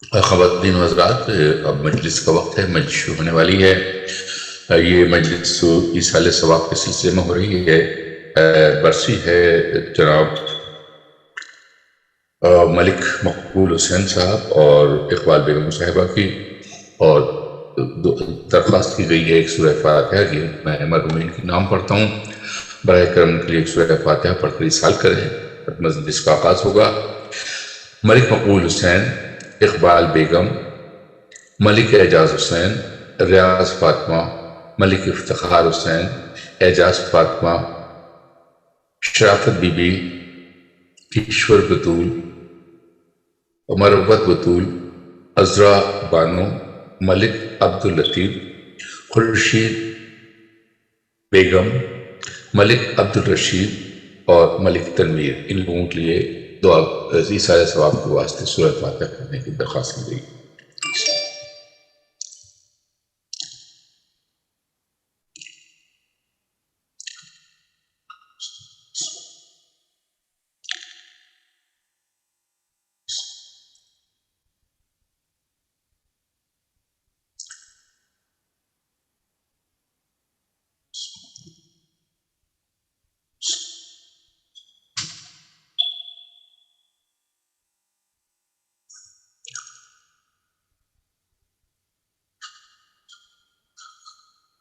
خواتین و حضرات، اب مجلس کا وقت ہے، مجلس شروع ہونے والی ہے۔ یہ مجلس ایصال ثواب کے سلسلے میں ہو رہی ہے۔ برسی ہے جناب ملک مقبول حسین صاحب اور اقبال بیگم صاحبہ کی، اور درخواست کی گئی ہے ایک سورہ فاتحہ کی۔ میں مرحومین کے نام پڑھتا ہوں، براہ کرم کے لیے ایک سورہ فاتحہ پڑھ کر ایصال کریں۔ مجلس کا آغاز ہوگا۔ ملک مقبول حسین، اقبال بیگم، ملک اعجاز حسین، ریاض فاطمہ، ملک افتخار حسین، اعجاز فاطمہ، شرافت بی بی، ایشور بطول، مروت بطول، عذرا بانو، ملک عبداللطیف، خورشید بیگم، ملک عبدالرشید اور ملک تنویر، ان لوگوں کے لیے دعا ایصال ثواب کے واسطے سورہ فاتحہ پڑھنے کی درخواست کی گئی۔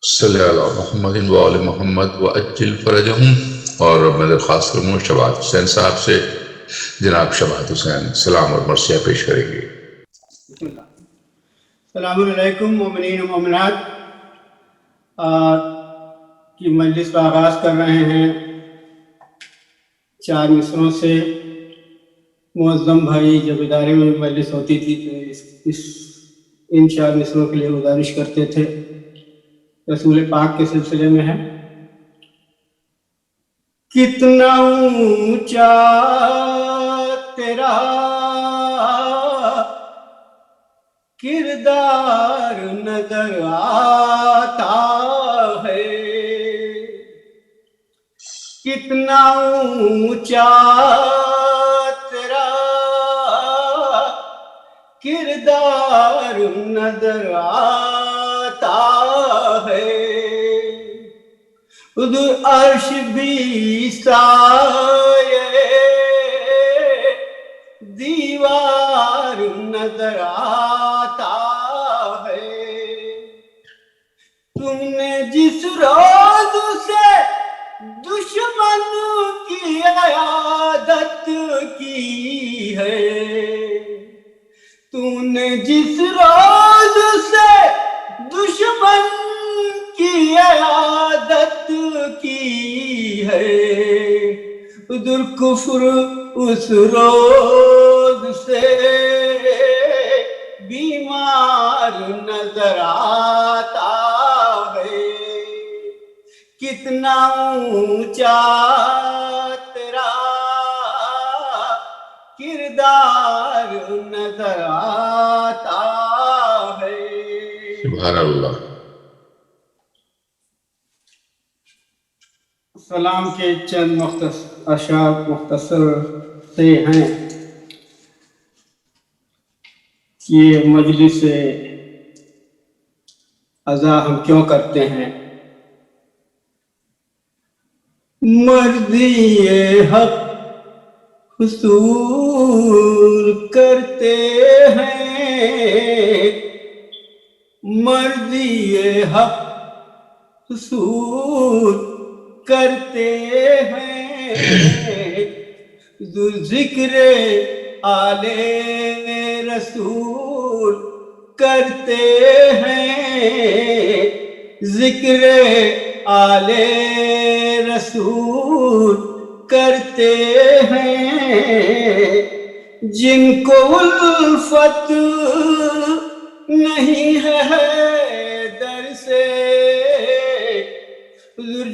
صلی اللہ محمد وآل محمد وعجل فرجہم۔ اور میں درخواست کروں شبات حسین صاحب سے، جناب شبات حسین سلام اور مرثیہ پیش کریں گے۔ السلام علیکم مومنین و مومنات، کی مجلس کا آغاز کر رہے ہیں 4 مصروں سے۔ معظم بھائی جب ادارے میں مجلس ہوتی تھی تو ان 4 مصروں کے لیے گزارش کرتے تھے۔ رسول پاک کے سلسلے میں ہے: کتنا اونچا تیرا کردار نظر آتا ہے، کتنا اونچا تیرا کردار نظر آتا ہے، ادھر عرش بھی سایہ دیوار نظر آتا ہے، تم نے جس روز سے دشمن کی عیادت کی ہے، تم نے جس روز سے دشمن کی عیادت کی ہے، ادھر کفر اس روز سے بیمار نظر آتا ہے، کتنا اونچا تیرا کردار نظر آتا ہے۔ سبحان اللہ۔ سلام کے چند اشعار مختصر سے ہیں۔ یہ مجلس عزا ہم کیوں کرتے ہیں؟ مرضی حق حصول کرتے ہیں، مرضی حق حصول کرتے ہیں، ذکر آل رسول کرتے ہیں، ذکر آل رسول کرتے ہیں، جن کو الفت نہیں ہے در سے،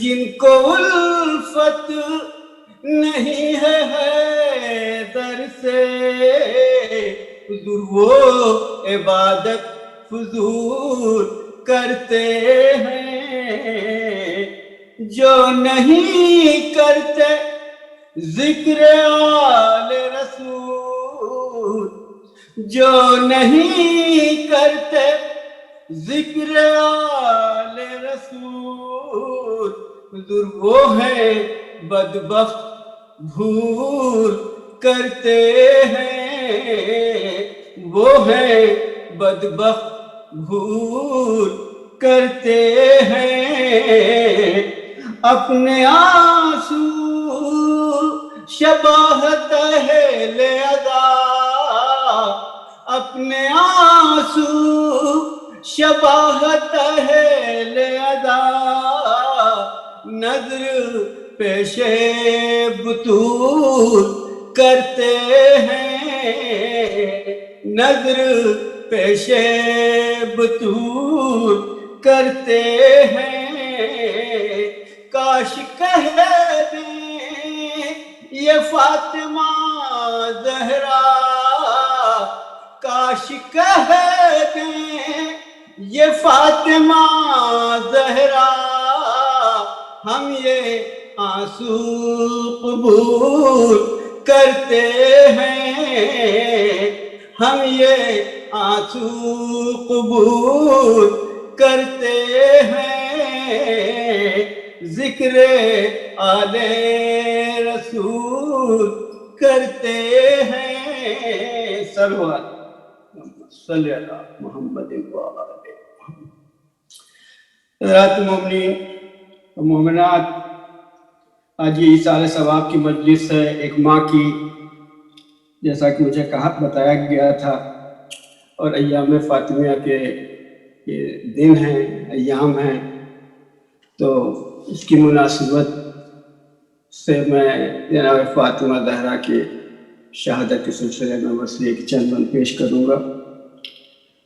جن کو الفت نہیں ہے در سے، وہ عبادت فضول کرتے ہیں، جو نہیں کرتے ذکر آل رسول، جو نہیں کرتے ذکر آل رسول، حضور وہ ہے بدبخت بھول کرتے ہیں، وہ ہے بدبخت بھول کرتے ہیں، اپنے آنسو شباہت اہل ادا، اپنے آنسو شباہت اہل ادا، نظر پیش بطول کرتے ہیں، نظر پیش بطول کرتے ہیں، کاش کہہ دیں یہ فاطمہ زہرا، کاش کہہ دیں یہ فاطمہ زہرا، ہم یہ آنسو قبول کرتے ہیں، ہم یہ آنسو قبول کرتے ہیں، ذکر آل رسول کرتے ہیں، سلوات صلی اللہ محمد وآلہ محمد۔ حضرات مومنین و مومنات، آج یہ ایصال ثواب کی مجلس ہے، ایک ماں کی، جیسا کہ مجھے بتایا گیا تھا، اور ایام فاطمیہ کے یہ دن ہیں، ایام ہیں، تو اس کی مناسبت سے میں جناب فاطمہ زہرا کی شہادت کے سلسلے میں بس ایک چند بند پیش کروں گا،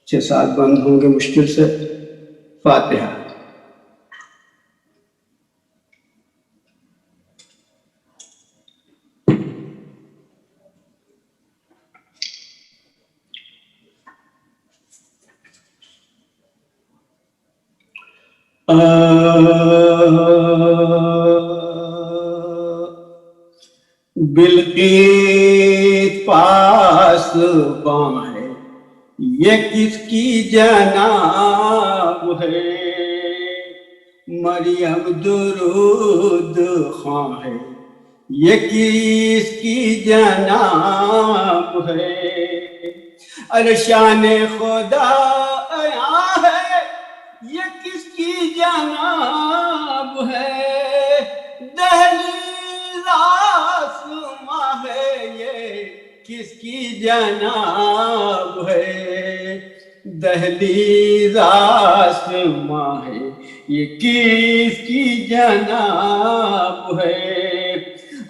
6-7 بند ہوں گے مشکل سے۔ فاتحہ۔ بلقیس پاس باں ہے، یہ کس کی جناب ہے، مریم درود خواں ہے، یہ کس کی جناب ہے، ارشان خدا عیاں ہے، یہ کس کی جناب ہے، دہلیز آسماں ہے، یہ کس کی جناب ہے، دہلیز آسماں ہے، یہ کس کی جناب ہے،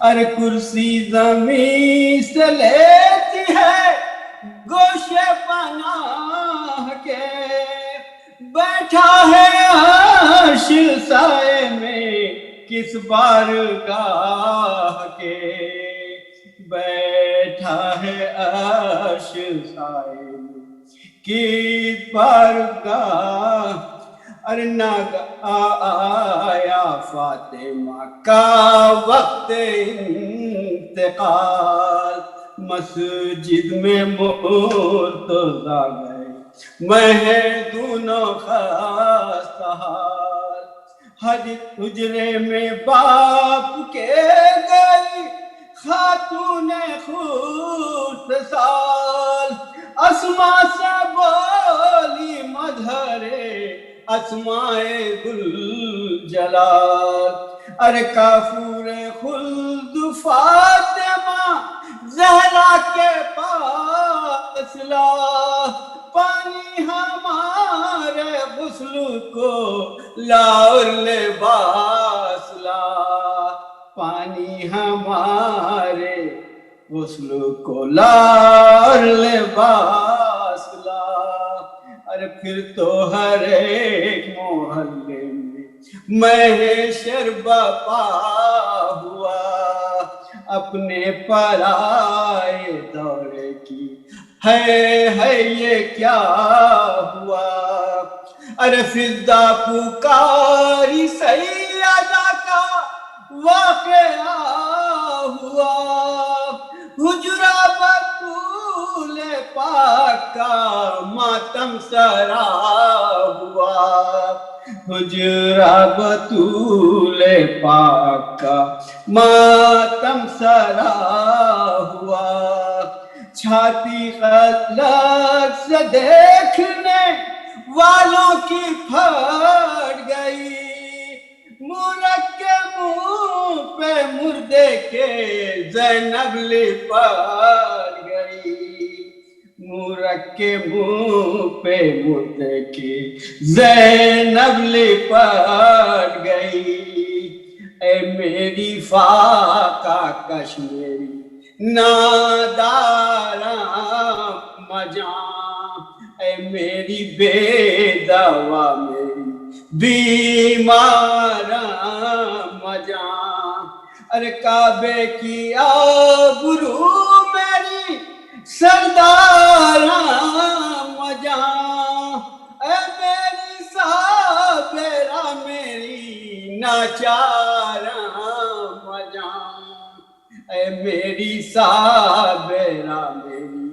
ارے کرسی زمین سے لیتی ہے گوشے پناہ کے، بیٹھا ہے عرش سائے میں کس بارگاہ کے، بیٹھا ہے عرش سائے میں کس بارگاہ، ارے آیا فاطمہ کا وقت انتقال، مسجد میں مرتضیٰ گئے میں دونوں خستہ حال، حجرے میں باپ کے گئی خاتون خورد سال، اسماء سے بولی مظہر اسماء ذوالجلال، ارے کافور خلد فاطمہ زہرا کے پاس لا، پانی ہمارے غسل کو لا اور لباس لا، پانی ہمارے غسل کو لا اور لباس لا، ارے پھر تو ہر ایک محلے میں محشر برپا ہوا، اپنے پرائے دور کی ہے یہ کیا ہوا، ارے فضا پکاری سیدہ کا واقعہ ہوا، حجرہ بطول پاک کا ماتم سرا ہوا، حجرہ بطول پاک کا ماتم سرا ہوا، چھاتی خلق سے دیکھنے والوں کی پھٹ گئی، مورک کے منہ پہ مردے کے زینب لپٹ گئی، مورک کے منہ پہ مردے کی زینب لپٹ گئی، اے میری فاقہ کشمیری ناداراں مجاں، اے میری بے دوا میری بیماراں مجاں، ارے کعبے کی آبرو میری سرداراں مجاں، اے میری صابرہ میری ناچاراں مجاں، اے میری صابرہ میری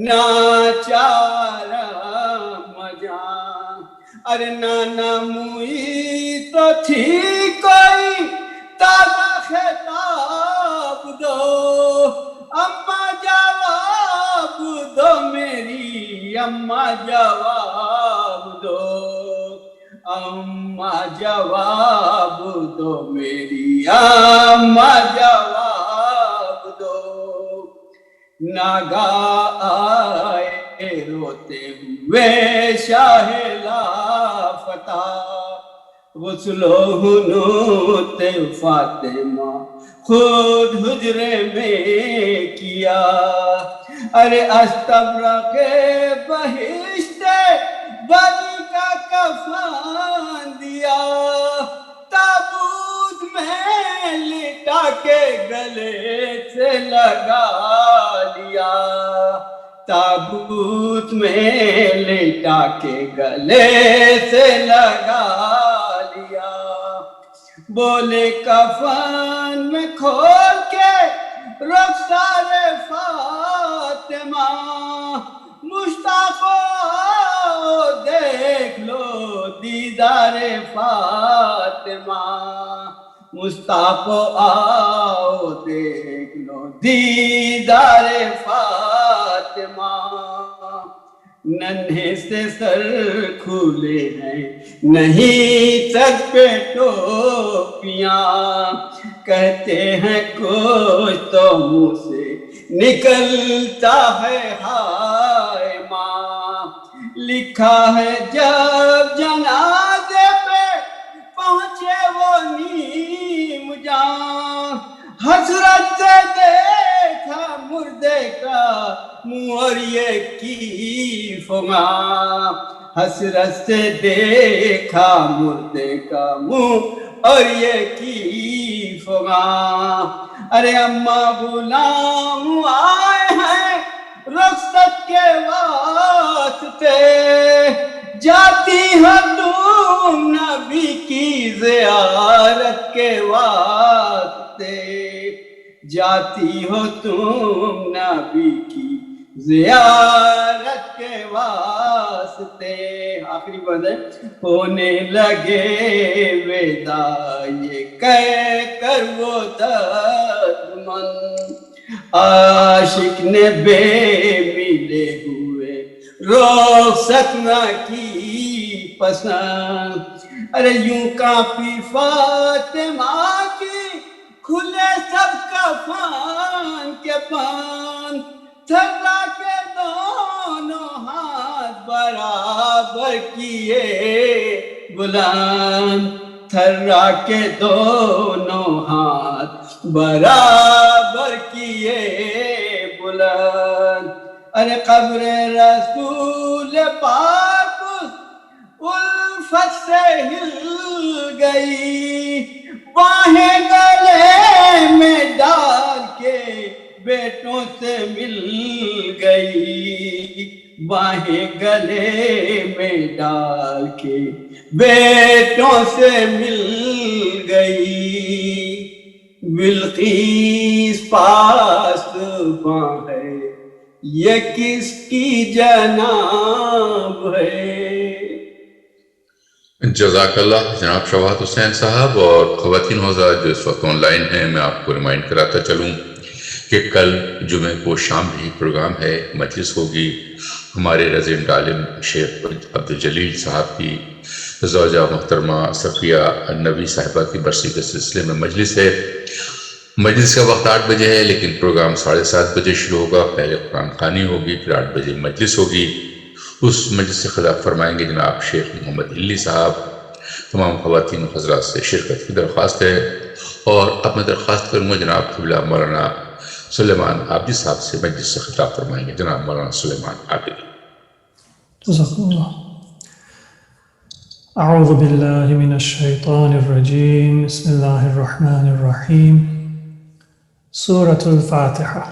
ناچاراں مجاں، ارے نانا موئی تو تھی کوئی تازہ خطاب دو، اماں جواب دو میری اماں جواب دو، اماں جواب دو میری اماں جواب دو، ناگاہ آئے روتے ہوئے شاہ لافتہ، غسل و حنوط فاطمہ خود حجرے میں کیا، ارے استبرق بہشت بری کا کفن دیا، تابوت میں لٹا کے گلے سے لگا لیا، تابوت میں لٹا کے گلے سے لگا لیا، بولے کفن میں کھول کے رخسار فاطمہ، مشتاق آؤ دیکھ لو دیدار فاطمہ، مشتاق آؤ دیکھ لو دیدار فاطمہ، ننھے سے سر کھلے ہیں نہیں سر پہ ٹوپیاں، کہتے ہیں کچھ تو منہ سے نکلتا ہے ہائے ماں، لکھا ہے جب جنازے پہ پہنچے وہ نیم جاں، حسرت سے دیکھا مردے کا منہ اور یہ کیف ماں، حسرت سے دیکھا مردے کا منہ اور یہ کیف ماں، ارے اماں غلام آئے ہیں رخصت کے واسطے، جاتی ہو تم نبی کی زیارت کے واسطے، جاتی ہو تم نبی کی زیارت کے واسطے، آخری بند ہے، ہونے لگے ویداع یہ کہہ کر وہ دردمند، عاشق نے بے ملے ہوئے رخصت نہ کی پسند، ارے یوں کانپی فاطمہ کی کھلے سب کفن کے بند، تھرا کے دونوں ہاتھ برابر کیے بلند، تھرا کے دونوں ہاتھ برابر کیے بلند، ارے قبر رسول پاک الفت سے ہل گئی، باہیں گلے میں ڈال کے بیٹوں سے مل گئی، باہیں گلے میں ڈال کے بیٹوں سے مل گئی، بلقیس پاس باں ہے یہ کس کی جناب ہے؟ جزاک اللہ جناب شواہد حسین صاحب. اور خواتین حضرات جو اس وقت آن لائن ہیں، میں آپ کو ریمائنڈ کراتا چلوں کہ کل جمعہ کو شام بھی پروگرام ہے، مجلس ہوگی. ہمارے ریزیڈنٹ عالم شیخ عبدالجلیل صاحب کی زوجہ محترمہ صفیہ النبی صاحبہ کی برسی کے سلسلے میں مجلس ہے. مجلس کا وقت 8 بجے ہے، لیکن پروگرام 7:30 بجے شروع ہوگا. پہلے قرآن خوانی ہوگی، پھر 8 بجے مجلس ہوگی. اس مجلس سے خطاب فرمائیں گے جناب شیخ محمد علی صاحب. تمام خواتین و حضرات سے شرکت کی درخواست ہے. اور اب میں درخواست کروں گا جناب قبلہ مولانا سلیمان عابدی صاحب سے مجلس سے خطاب فرمائیں گے. جناب مولانا سلیمان عابدی. جزاکم اللہ. اعوذ باللہ من الشیطان الرجیم. بسم اللہ الرحمن الرحیم. سورة الفاتحہ.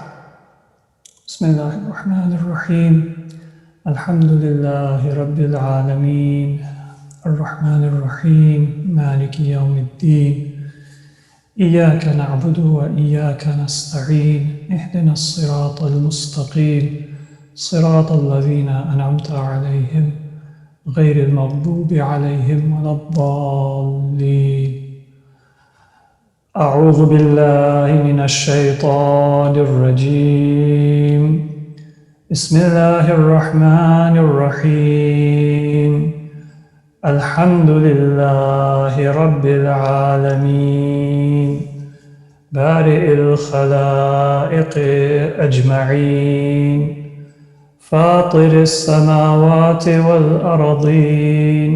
بسم اللہ الرحمن الرحیم. الحمد للہ رب العالمین الرحمن الرحیم مالک یوم الدین. إياك نعبد وإياك نستعين اهدنا الصراط المستقيم صراط الذين أنعمت عليهم غير المغضوب عليهم ولا الضالين. أعوذ بالله من الشيطان الرجيم. بسم الله الرحمن الرحيم. الحمد لله رب العالمين بارئ الخلائق أجمعين فاطر السماوات والأرضين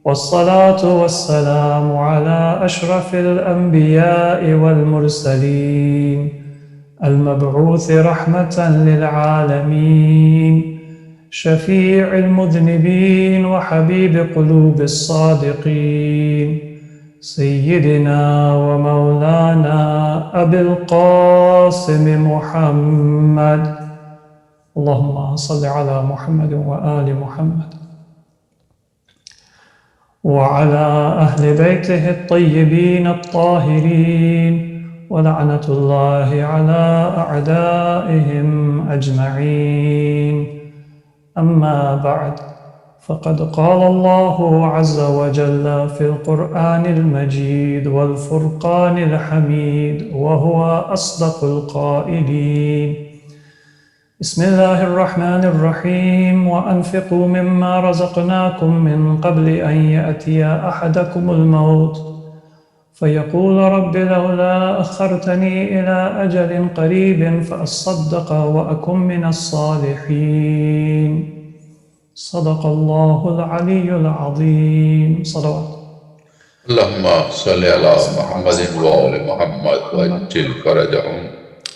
والصلاة والسلام على أشرف الأنبياء والمرسلين المبعوث رحمة للعالمين شفيع المذنبين وحبيب قلوب الصادقين سيدنا ومولانا أبي القاسم محمد. اللهم صل على محمد وآل محمد وعلى أهل بيته الطيبين الطاهرين ولعنة الله على أعدائهم أجمعين. أما بعد، فقد قال الله عز وجل في القرآن المجيد والفرقان الحميد وهو أصدق القائلين. بسم الله الرحمن الرحيم. وأنفقوا مما رزقناكم من قبل أن يأتي أحدكم الموت فيقول رب لولا أخرتني إلى أجل قريب فأصدق وأكن من الصالحين. صدق الله العلي العظيم. صلوات. اللهم صل على محمد وآل محمد وعجل فرجهم.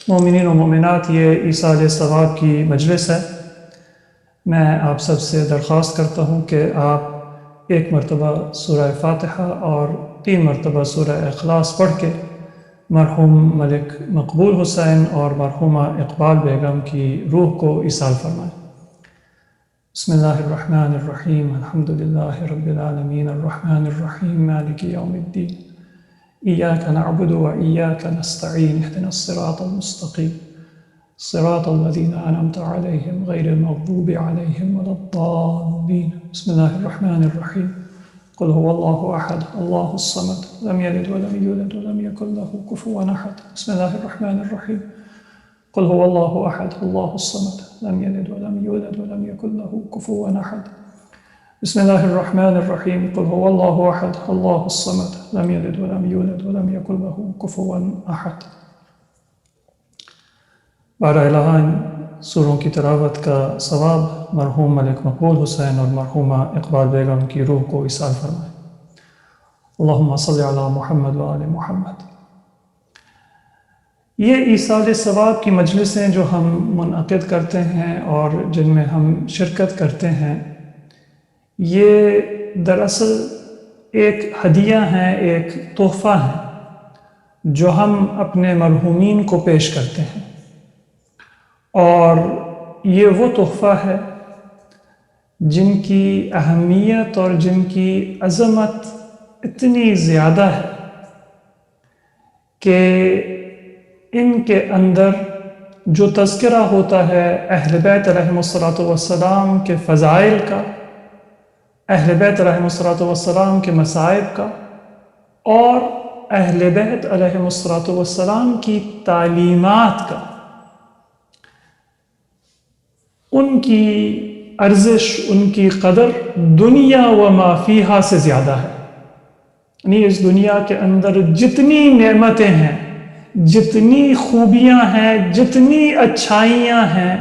مومنین و مومنات، یہ ایصال ثواب کی مجلس ہے. میں آپ سب سے درخواست کرتا ہوں کہ آپ ایک مرتبہ سورہ فاتحہ اور 3 مرتبہ سورہ اخلاص پڑھ کے مرحوم ملک مقبول حسین اور مرحومہ اقبال بیگم کی روح کو ایصال فرمائیں. بسم اللہ الرحمن الرحیم. الحمد للہ رب العالمین الرحمن الرحیم مالک یوم الدین. إياك نعبد وإياك نستعين اهدنا الصراط المستقيم صراط الذين أنعمت عليهم غير المغضوب عليهم ولا الضالين. بسم الله الرحمن الرحيم. قل هو الله أحد الله الصمد لم يلد ولم يولد ولم يكن له كفوا أحد. بسم الله الرحمن الرحيم. قل هو الله أحد الله الصمد لم يلد ولم يولد ولم يكن له كفوا أحد. بسم الله الرحمن الرحيم. قل هو الله أحد الله الصمد لم يلد ولم يولد ولم يكن له كفوا أحد. بارہ الہ ان سوروں کی تلاوت کا ثواب مرحوم ملک مقبول حسین اور مرحومہ اقبال بیگم کی روح کو ایصال فرمائیں. اللہم صل علی محمد و آل محمد. یہ ایصال ثواب کی مجلسیں جو ہم منعقد کرتے ہیں اور جن میں ہم شرکت کرتے ہیں، یہ دراصل ایک ہدیہ ہیں، ایک تحفہ ہے جو ہم اپنے مرحومین کو پیش کرتے ہیں. اور یہ وہ تحفہ ہے جن کی اہمیت اور جن کی عظمت اتنی زیادہ ہے کہ ان کے اندر جو تذکرہ ہوتا ہے اہل بیت علیہم السلام کے فضائل کا، اہل بیت علیہم السلام کے مصائب کا، اور اہل بیت علیہم السلام کی تعلیمات کا، ان کی ارزش، ان کی قدر دنیا و ما فیہا سے زیادہ ہے۔ یعنی اس دنیا کے اندر جتنی نعمتیں ہیں، جتنی خوبیاں ہیں، جتنی اچھائیاں ہیں،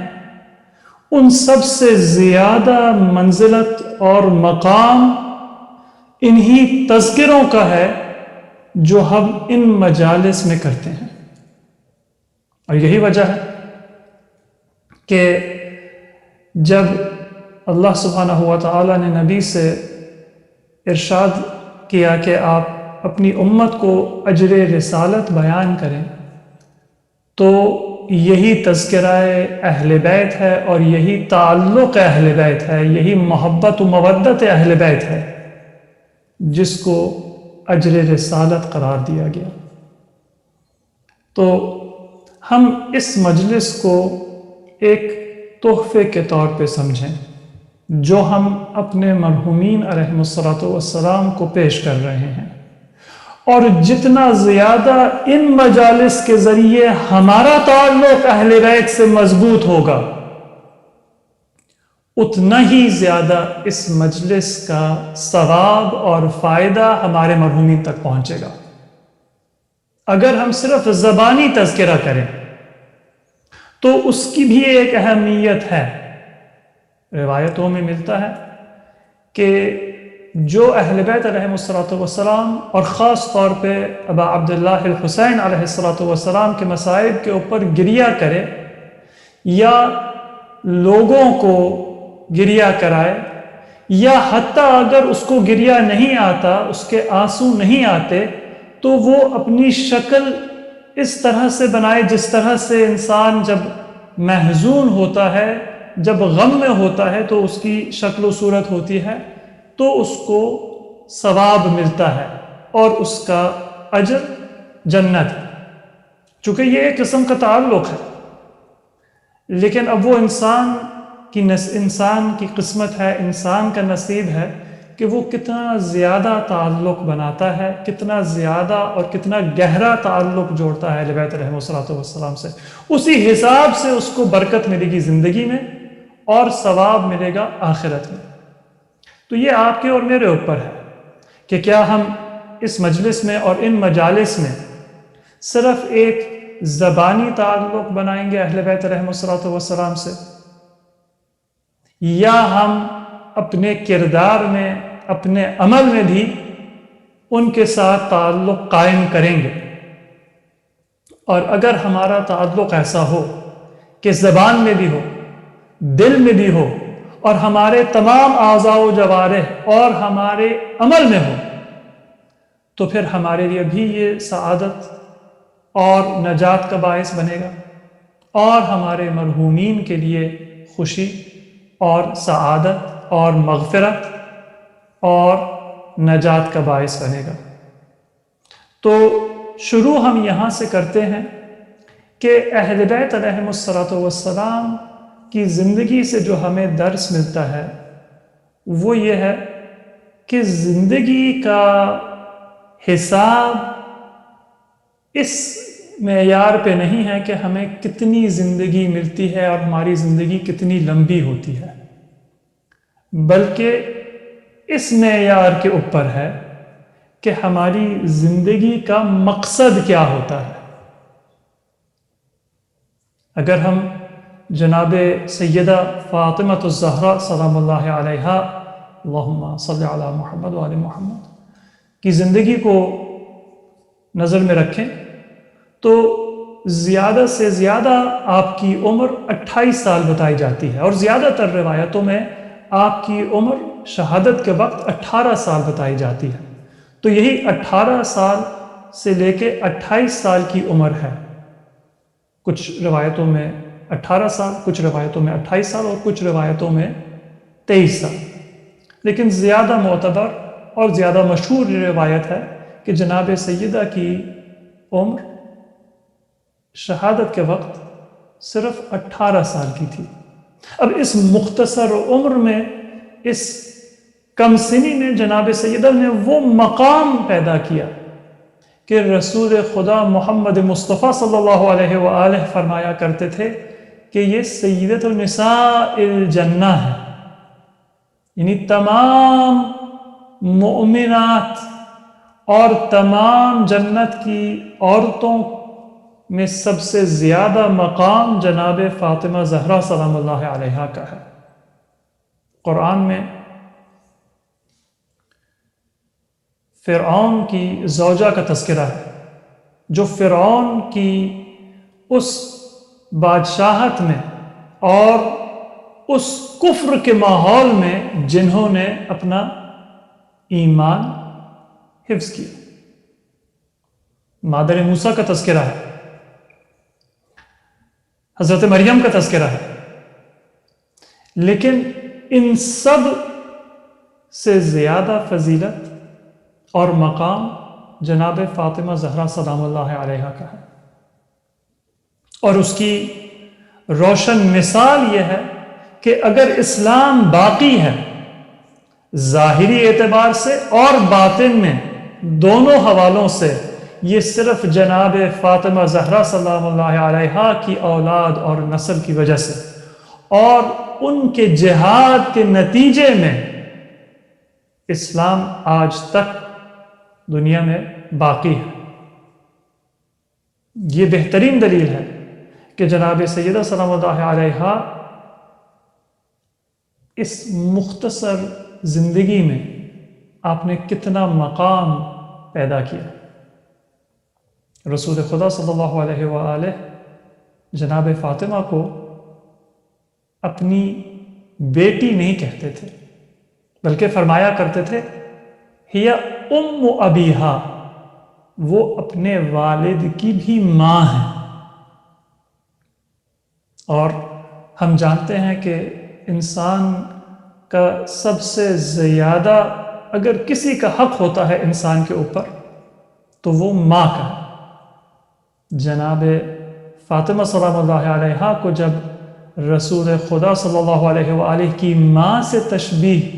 ان سب سے زیادہ منزلت اور مقام انہی تذکروں کا ہے جو ہم ان مجالس میں کرتے ہیں۔ اور یہی وجہ ہے کہ جب اللہ سبحانہ و تعالیٰ نے نبی سے ارشاد کیا کہ آپ اپنی امت کو اجر رسالت بیان کریں، تو یہی تذکرہ اہل بیت ہے، اور یہی تعلق اہل بیت ہے، یہی محبت و مودت اہل بیت ہے جس کو اجر رسالت قرار دیا گیا۔ تو ہم اس مجلس کو ایک تحفے کے طور پہ سمجھیں جو ہم اپنے مرحومین علیہم السلام کو پیش کر رہے ہیں، اور جتنا زیادہ ان مجالس کے ذریعے ہمارا تعلق اہل بیت سے مضبوط ہوگا، اتنا ہی زیادہ اس مجلس کا ثواب اور فائدہ ہمارے مرحومین تک پہنچے گا۔ اگر ہم صرف زبانی تذکرہ کریں تو اس کی بھی ایک اہمیت ہے۔ روایتوں میں ملتا ہے کہ جو اہل بیت علیہم السلام اور خاص طور پہ ابا عبداللہ الحسین علیہ السلام کے مصائب کے اوپر گریہ کرے، یا لوگوں کو گریہ کرائے، یا حتیٰ اگر اس کو گریہ نہیں آتا، اس کے آنسو نہیں آتے، تو وہ اپنی شکل اس طرح سے بنائے جس طرح سے انسان جب محزون ہوتا ہے، جب غم میں ہوتا ہے تو اس کی شکل و صورت ہوتی ہے، تو اس کو ثواب ملتا ہے اور اس کا اجر جنت ہے، چونکہ یہ ایک قسم کا تعلق ہے۔ لیکن اب وہ انسان کی قسمت ہے، انسان کا نصیب ہے کہ وہ کتنا زیادہ تعلق بناتا ہے، کتنا زیادہ اور کتنا گہرا تعلق جوڑتا ہے اہل بیت علیہم السلام سے، اسی حساب سے اس کو برکت ملے گی زندگی میں اور ثواب ملے گا آخرت میں۔ تو یہ آپ کے اور میرے اوپر ہے کہ کیا ہم اس مجلس میں اور ان مجالس میں صرف ایک زبانی تعلق بنائیں گے اہل بیت علیہم السلام سے، یا ہم اپنے کردار میں، اپنے عمل میں بھی ان کے ساتھ تعلق قائم کریں گے۔ اور اگر ہمارا تعلق ایسا ہو کہ زبان میں بھی ہو، دل میں بھی ہو، اور ہمارے تمام اعضاء و جوارح اور ہمارے عمل میں ہو، تو پھر ہمارے لیے بھی یہ سعادت اور نجات کا باعث بنے گا، اور ہمارے مرحومین کے لیے خوشی اور سعادت اور مغفرت اور نجات کا باعث بنے گا۔ تو شروع ہم یہاں سے کرتے ہیں کہ اہل بیت علیہم السلام کی زندگی سے جو ہمیں درس ملتا ہے وہ یہ ہے کہ زندگی کا حساب اس معیار پہ نہیں ہے کہ ہمیں کتنی زندگی ملتی ہے اور ہماری زندگی کتنی لمبی ہوتی ہے، بلکہ اس معیار کے اوپر ہے کہ ہماری زندگی کا مقصد کیا ہوتا ہے۔ اگر ہم جناب سیدہ فاطمہ الزہرا سلام اللہ علیہا، اللہم صلی علی محمد وآل محمد کی زندگی کو نظر میں رکھیں تو زیادہ سے زیادہ آپ کی عمر 28 سال بتائی جاتی ہے، اور زیادہ تر روایتوں میں آپ کی عمر شہادت کے وقت 18 سال بتائی جاتی ہے۔ تو یہی 18 سال سے لے کے 28 سال کی عمر ہے۔ کچھ روایتوں میں 18 سال، کچھ روایتوں میں 28 سال، اور کچھ روایتوں میں 23 سال۔ لیکن زیادہ معتبر اور زیادہ مشہور روایت ہے کہ جناب سیدہ کی عمر شہادت کے وقت صرف 18 سال کی تھی۔ اب اس مختصر عمر میں اس کم سنی نے جناب سیدہ نے وہ مقام پیدا کیا کہ رسول خدا محمد مصطفیٰ صلی اللہ علیہ وآلہ فرمایا کرتے تھے کہ یہ سیدۃ النساء الجنہ ہے، یعنی تمام مؤمنات اور تمام جنت کی عورتوں میں سب سے زیادہ مقام جناب فاطمہ زہرا سلام اللہ علیہا کا ہے۔ قرآن میں فرعون کی زوجہ کا تذکرہ ہے، جو فرعون کی اس بادشاہت میں اور اس کفر کے ماحول میں جنہوں نے اپنا ایمان حفظ کیا۔ مادر موسیٰ کا تذکرہ ہے، حضرت مریم کا تذکرہ ہے، لیکن ان سب سے زیادہ فضیلت اور مقام جناب فاطمہ زہرا سلام اللہ علیہا کا ہے، اور اس کی روشن مثال یہ ہے کہ اگر اسلام باقی ہے ظاہری اعتبار سے اور باطن میں دونوں حوالوں سے، یہ صرف جناب فاطمہ زہرا سلام اللہ علیہا کی اولاد اور نسل کی وجہ سے اور ان کے جہاد کے نتیجے میں اسلام آج تک دنیا میں باقی ہے۔ یہ بہترین دلیل ہے کہ جناب سیدہ سلام اللہ علیہا اس مختصر زندگی میں آپ نے کتنا مقام پیدا کیا۔ رسول خدا صلی اللہ علیہ وآلہ جناب فاطمہ کو اپنی بیٹی نہیں کہتے تھے، بلکہ فرمایا کرتے تھے ہی ام ابیہا، وہ اپنے والد کی بھی ماں ہے۔ اور ہم جانتے ہیں کہ انسان کا سب سے زیادہ اگر کسی کا حق ہوتا ہے انسان کے اوپر تو وہ ماں کا ہے۔ جناب فاطمہ سلام اللہ علیہا کو جب رسول خدا صلی اللہ علیہ وآلہ کی ماں سے تشبیہ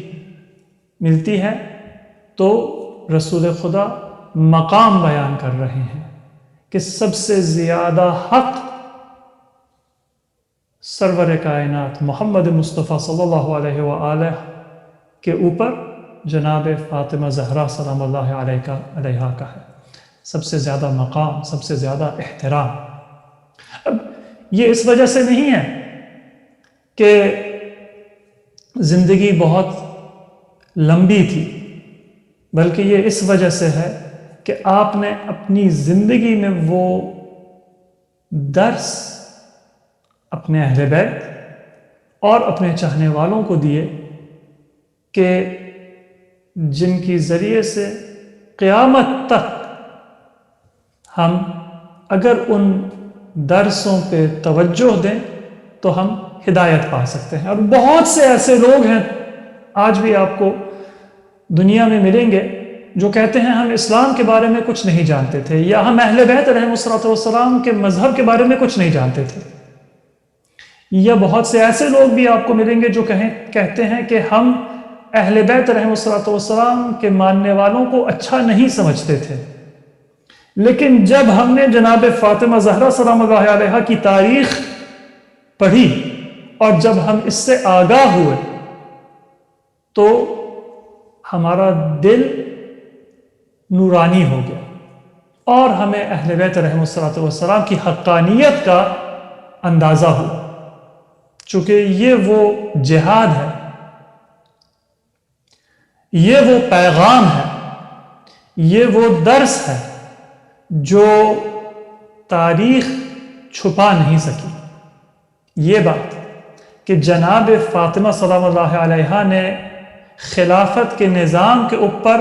ملتی ہے تو رسول خدا مقام بیان کر رہے ہیں کہ سب سے زیادہ حق سرور کائنات محمد مصطفیٰ صلی اللہ علیہ وآلہ کے اوپر جناب فاطمہ زہرا سلام اللہ علیہا کا ہے۔ سب سے زیادہ مقام، سب سے زیادہ احترام۔ اب یہ اس وجہ سے نہیں ہے کہ زندگی بہت لمبی تھی، بلکہ یہ اس وجہ سے ہے کہ آپ نے اپنی زندگی میں وہ درس اپنے اہل بیت اور اپنے چاہنے والوں کو دیے کہ جن کی ذریعے سے قیامت تک ہم اگر ان درسوں پہ توجہ دیں تو ہم ہدایت پا سکتے ہیں۔ اور بہت سے ایسے لوگ ہیں آج بھی آپ کو دنیا میں ملیں گے جو کہتے ہیں ہم اسلام کے بارے میں کچھ نہیں جانتے تھے، یا ہم اہل بیت علیہ السلام کے مذہب کے بارے میں کچھ نہیں جانتے تھے، یا بہت سے ایسے لوگ بھی آپ کو ملیں گے جو کہتے ہیں کہ ہم اہل بیت علیہ السلام کے ماننے والوں کو اچھا نہیں سمجھتے تھے۔ لیکن جب ہم نے جناب فاطمہ زہرا سلام اللہ علیہا کی تاریخ پڑھی اور جب ہم اس سے آگاہ ہوئے تو ہمارا دل نورانی ہو گیا اور ہمیں اہل بیت علیہ السلام کی حقانیت کا اندازہ ہوا، چونکہ یہ وہ جہاد ہے، یہ وہ پیغام ہے، یہ وہ درس ہے جو تاریخ چھپا نہیں سکی۔ یہ بات کہ جناب فاطمہ سلام اللہ علیہا نے خلافت کے نظام کے اوپر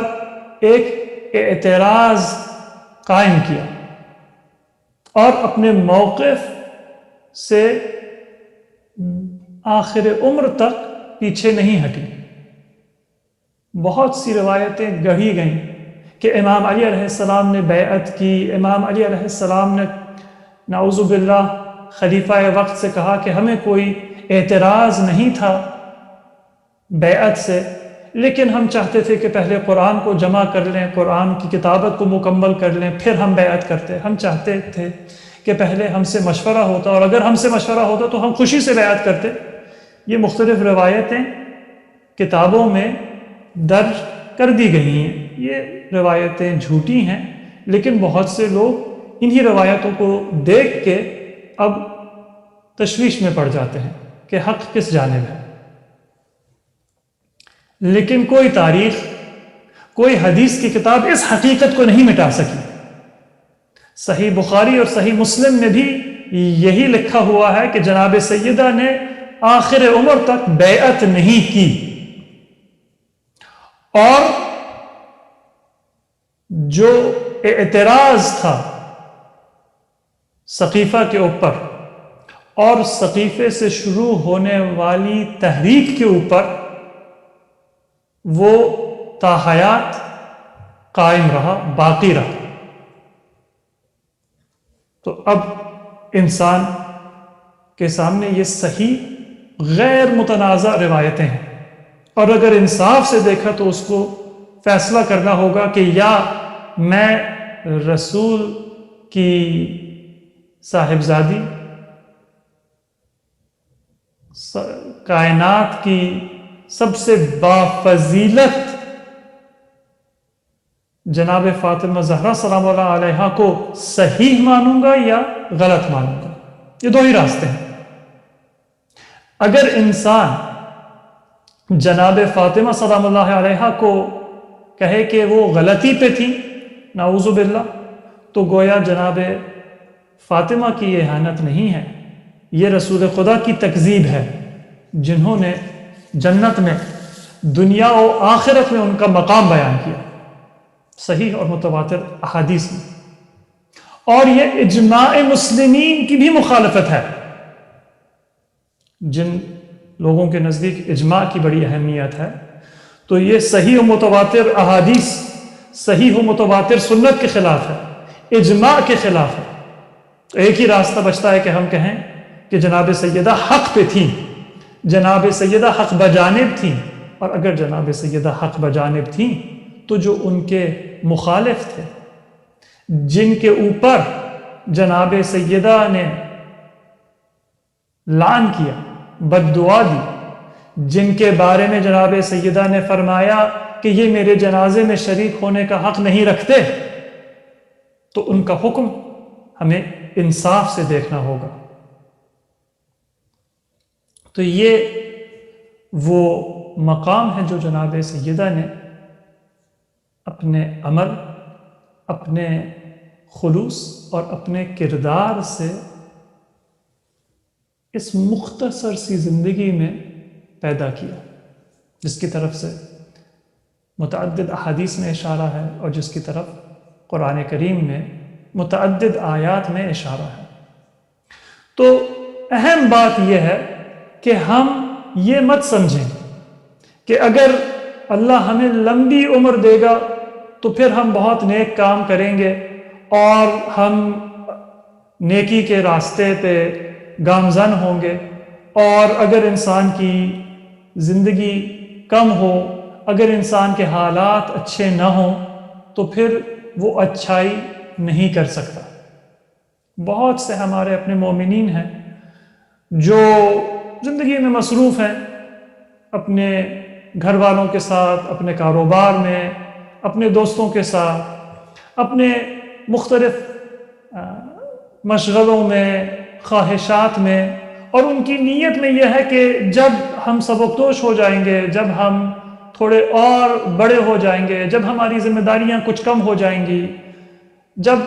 ایک اعتراض قائم کیا اور اپنے موقف سے آخر عمر تک پیچھے نہیں ہٹی۔ بہت سی روایتیں گڑھی گئیں کہ امام علی علیہ السلام نے بیعت کی، امام علی علیہ السلام نے نعوذ باللہ خلیفہ وقت سے کہا کہ ہمیں کوئی اعتراض نہیں تھا بیعت سے، لیکن ہم چاہتے تھے کہ پہلے قرآن کو جمع کر لیں، قرآن کی کتابت کو مکمل کر لیں، پھر ہم بیعت کرتے۔ ہم چاہتے تھے کہ پہلے ہم سے مشورہ ہوتا، اور اگر ہم سے مشورہ ہوتا تو ہم خوشی سے بیعت کرتے۔ یہ مختلف روایتیں کتابوں میں درج کر دی گئی ہیں، یہ روایتیں جھوٹی ہیں، لیکن بہت سے لوگ انہی روایتوں کو دیکھ کے اب تشویش میں پڑ جاتے ہیں کہ حق کس جانب ہے۔ لیکن کوئی تاریخ، کوئی حدیث کی کتاب اس حقیقت کو نہیں مٹا سکی۔ صحیح بخاری اور صحیح مسلم میں بھی یہی لکھا ہوا ہے کہ جناب سیدہ نے آخر عمر تک بیعت نہیں کی، اور جو اعتراض تھا سقیفہ کے اوپر اور سقیفے سے شروع ہونے والی تحریک کے اوپر، وہ تا حیات قائم رہا، باقی رہا۔ تو اب انسان کے سامنے یہ صحیح غیر متنازع روایتیں ہیں، اور اگر انصاف سے دیکھا تو اس کو فیصلہ کرنا ہوگا کہ یا میں رسول کی صاحبزادی، کائنات کی سب سے بافضیلت جناب فاطمہ زہرا سلام اللہ علیہا کو صحیح مانوں گا یا غلط مانوں گا۔ یہ دو ہی راستے ہیں۔ اگر انسان جناب فاطمہ سلام اللہ علیہا کو کہے کہ وہ غلطی پہ تھی، نعوذ باللہ، تو گویا جناب فاطمہ کی یہ اہانت نہیں ہے، یہ رسول خدا کی تکذیب ہے، جنہوں نے جنت میں، دنیا و آخرت میں ان کا مقام بیان کیا صحیح اور متواتر احادیث میں۔ اور یہ اجماع مسلمین کی بھی مخالفت ہے۔ جن لوگوں کے نزدیک اجماع کی بڑی اہمیت ہے، تو یہ صحیح و متواتر احادیث، صحیح و متواتر سنت کے خلاف ہے، اجماع کے خلاف ہے۔ تو ایک ہی راستہ بچتا ہے کہ ہم کہیں کہ جناب سیدہ حق پہ تھیں، جناب سیدہ حق بجانب تھیں، اور اگر جناب سیدہ حق بجانب تھیں تو جو ان کے مخالف تھے، جن کے اوپر جناب سیدہ نے لعن کیا، بد دعا دی، جن کے بارے میں جناب سیدہ نے فرمایا کہ یہ میرے جنازے میں شریک ہونے کا حق نہیں رکھتے، تو ان کا حکم ہمیں انصاف سے دیکھنا ہوگا۔ تو یہ وہ مقام ہے جو جناب سیدہ نے اپنے عمل، اپنے خلوص اور اپنے کردار سے اس مختصر سی زندگی میں پیدا کیا، جس کی طرف سے متعدد احادیث میں اشارہ ہے، اور جس کی طرف قرآن کریم میں متعدد آیات میں اشارہ ہے۔ تو اہم بات یہ ہے کہ ہم یہ مت سمجھیں کہ اگر اللہ ہمیں لمبی عمر دے گا تو پھر ہم بہت نیک کام کریں گے اور ہم نیکی کے راستے پہ گامزن ہوں گے، اور اگر انسان کی زندگی کم ہو، اگر انسان کے حالات اچھے نہ ہوں تو پھر وہ اچھائی نہیں کر سکتا۔ بہت سے ہمارے اپنے مومنین ہیں جو زندگی میں مصروف ہیں، اپنے گھر والوں کے ساتھ، اپنے کاروبار میں، اپنے دوستوں کے ساتھ، اپنے مختلف مشغلوں میں، خواہشات میں، اور ان کی نیت میں یہ ہے کہ جب ہم سبکدوش ہو جائیں گے، جب ہم تھوڑے اور بڑے ہو جائیں گے، جب ہماری ذمہ داریاں کچھ کم ہو جائیں گی، جب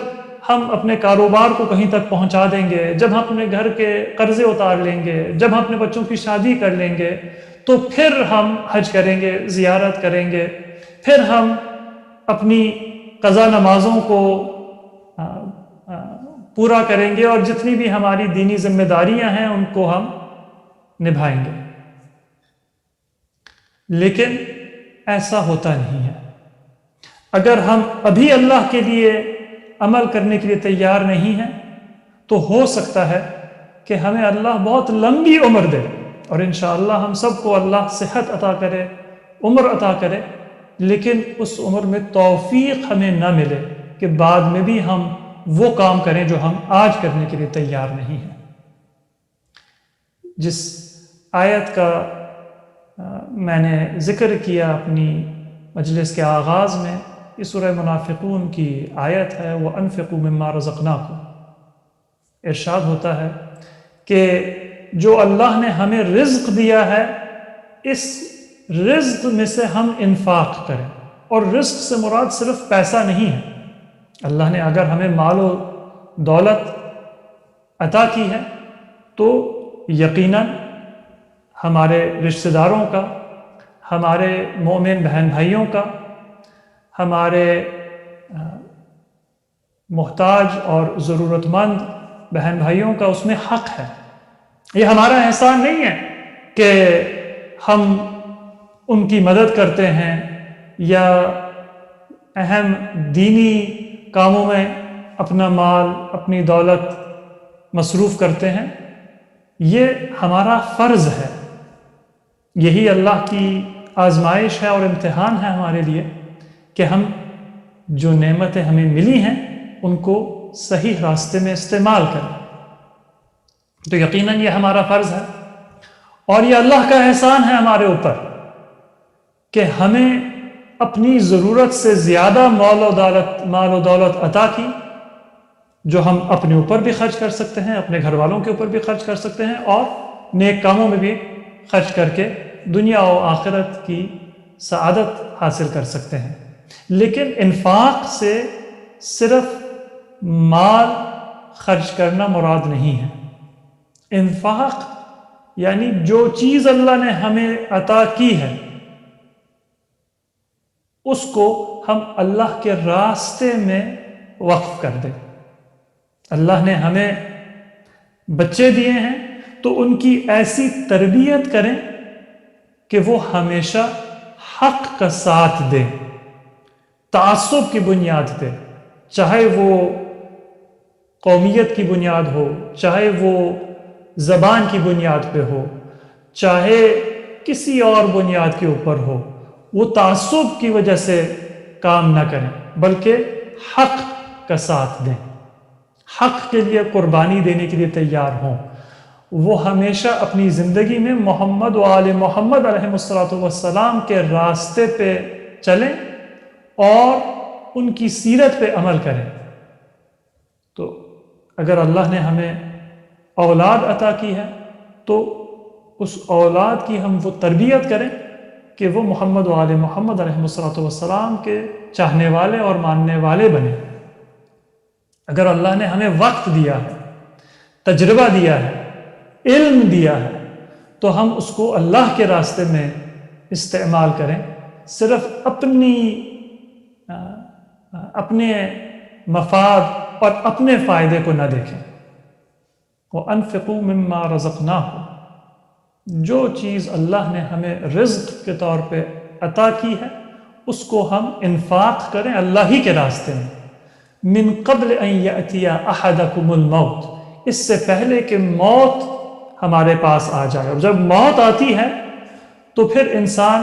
ہم اپنے کاروبار کو کہیں تک پہنچا دیں گے، جب ہم اپنے گھر کے قرضے اتار لیں گے، جب ہم اپنے بچوں کی شادی کر لیں گے، تو پھر ہم حج کریں گے، زیارت کریں گے، پھر ہم اپنی قضا نمازوں کو پورا کریں گے، اور جتنی بھی ہماری دینی ذمہ داریاں ہیں ان کو ہم نبھائیں گے۔ لیکن ایسا ہوتا نہیں ہے۔ اگر ہم ابھی اللہ کے لیے عمل کرنے کے لیے تیار نہیں ہیں تو ہو سکتا ہے کہ ہمیں اللہ بہت لمبی عمر دے، اور انشاءاللہ ہم سب کو اللہ صحت عطا کرے، عمر عطا کرے، لیکن اس عمر میں توفیق ہمیں نہ ملے کہ بعد میں بھی ہم وہ کام کریں جو ہم آج کرنے کے لیے تیار نہیں ہیں۔ جس آیت کا میں نے ذکر کیا اپنی مجلس کے آغاز میں، یہ سورہ منافقون کی آیت ہے، وَأَنفِقُوا مِمَّا رَزَقْنَاكُمْ۔ ارشاد ہوتا ہے کہ جو اللہ نے ہمیں رزق دیا ہے، اس رزق میں سے ہم انفاق کریں، اور رزق سے مراد صرف پیسہ نہیں ہے۔ اللہ نے اگر ہمیں مال و دولت عطا کی ہے تو یقیناً ہمارے رشتہ داروں کا، ہمارے مومن بہن بھائیوں کا، ہمارے محتاج اور ضرورت مند بہن بھائیوں کا اس میں حق ہے۔ یہ ہمارا احسان نہیں ہے کہ ہم ان کی مدد کرتے ہیں یا اہم دینی کاموں میں اپنا مال، اپنی دولت مصروف کرتے ہیں۔ یہ ہمارا فرض ہے، یہی اللہ کی آزمائش ہے اور امتحان ہے ہمارے لیے کہ ہم جو نعمتیں ہمیں ملی ہیں ان کو صحیح راستے میں استعمال کریں۔ تو یقیناً یہ ہمارا فرض ہے، اور یہ اللہ کا احسان ہے ہمارے اوپر کہ ہمیں اپنی ضرورت سے زیادہ مال و دولت عطا کی، جو ہم اپنے اوپر بھی خرچ کر سکتے ہیں، اپنے گھر والوں کے اوپر بھی خرچ کر سکتے ہیں، اور نیک کاموں میں بھی خرچ کر کے دنیا و آخرت کی سعادت حاصل کر سکتے ہیں۔ لیکن انفاق سے صرف مال خرچ کرنا مراد نہیں ہے۔ انفاق یعنی جو چیز اللہ نے ہمیں عطا کی ہے اس کو ہم اللہ کے راستے میں وقف کر دیں۔ اللہ نے ہمیں بچے دیے ہیں تو ان کی ایسی تربیت کریں کہ وہ ہمیشہ حق کا ساتھ دیں، تعصب کی بنیاد پہ، چاہے وہ قومیت کی بنیاد ہو، چاہے وہ زبان کی بنیاد پہ ہو، چاہے کسی اور بنیاد کے اوپر ہو، وہ تعصب کی وجہ سے کام نہ کریں بلکہ حق کا ساتھ دیں، حق کے لیے قربانی دینے کے لیے تیار ہوں۔ وہ ہمیشہ اپنی زندگی میں محمد و آل محمد علیہ السلام کے راستے پہ چلیں اور ان کی سیرت پہ عمل کریں۔ تو اگر اللہ نے ہمیں اولاد عطا کی ہے تو اس اولاد کی ہم وہ تربیت کریں کہ وہ محمد و آل محمد علیہ السلام کے چاہنے والے اور ماننے والے بنیں۔ اگر اللہ نے ہمیں وقت دیا ہے، تجربہ دیا ہے، علم دیا ہے، تو ہم اس کو اللہ کے راستے میں استعمال کریں، صرف اپنے مفاد اور اپنے فائدے کو نہ دیکھیں۔ وَأَنفِقُوا مِمَّا رَزَقْنَاكُمْ، جو چیز اللہ نے ہمیں رزق کے طور پہ عطا کی ہے اس کو ہم انفاق کریں اللہ ہی کے راستے میں۔ من قبل ان یأتی احدکم الموت، اس سے پہلے کہ موت ہمارے پاس آ جائے۔ اور جب موت آتی ہے تو پھر انسان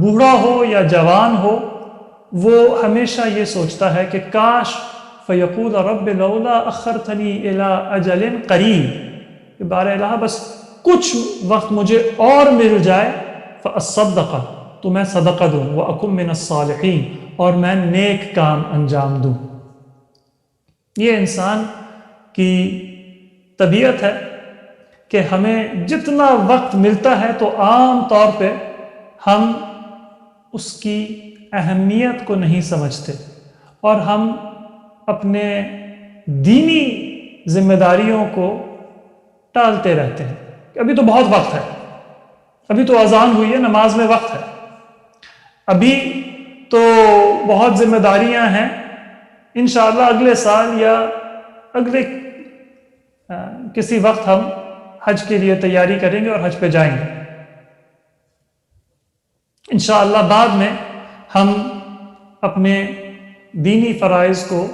بوڑھا ہو یا جوان ہو، وہ ہمیشہ یہ سوچتا ہے کہ کاش فیقول رب لولا اخرتنی الی اجل قریب، کہ بار الہ بس کچھ وقت مجھے اور مل جائے، فاصدق، تو میں صدقہ دوں، واکن من الصالحین، اور میں نیک کام انجام دوں۔ یہ انسان کی طبیعت ہے کہ ہمیں جتنا وقت ملتا ہے تو عام طور پہ ہم اس کی اہمیت کو نہیں سمجھتے، اور ہم اپنے دینی ذمہ داریوں کو ٹالتے رہتے ہیں کہ ابھی تو بہت وقت ہے، ابھی تو اذان ہوئی ہے، نماز میں وقت ہے، ابھی تو بہت ذمہ داریاں ہیں، انشاءاللہ اگلے سال یا اگلے کسی وقت ہم حج کے لیے تیاری کریں گے اور حج پہ جائیں گے، انشاءاللہ بعد میں ہم اپنے دینی فرائض کو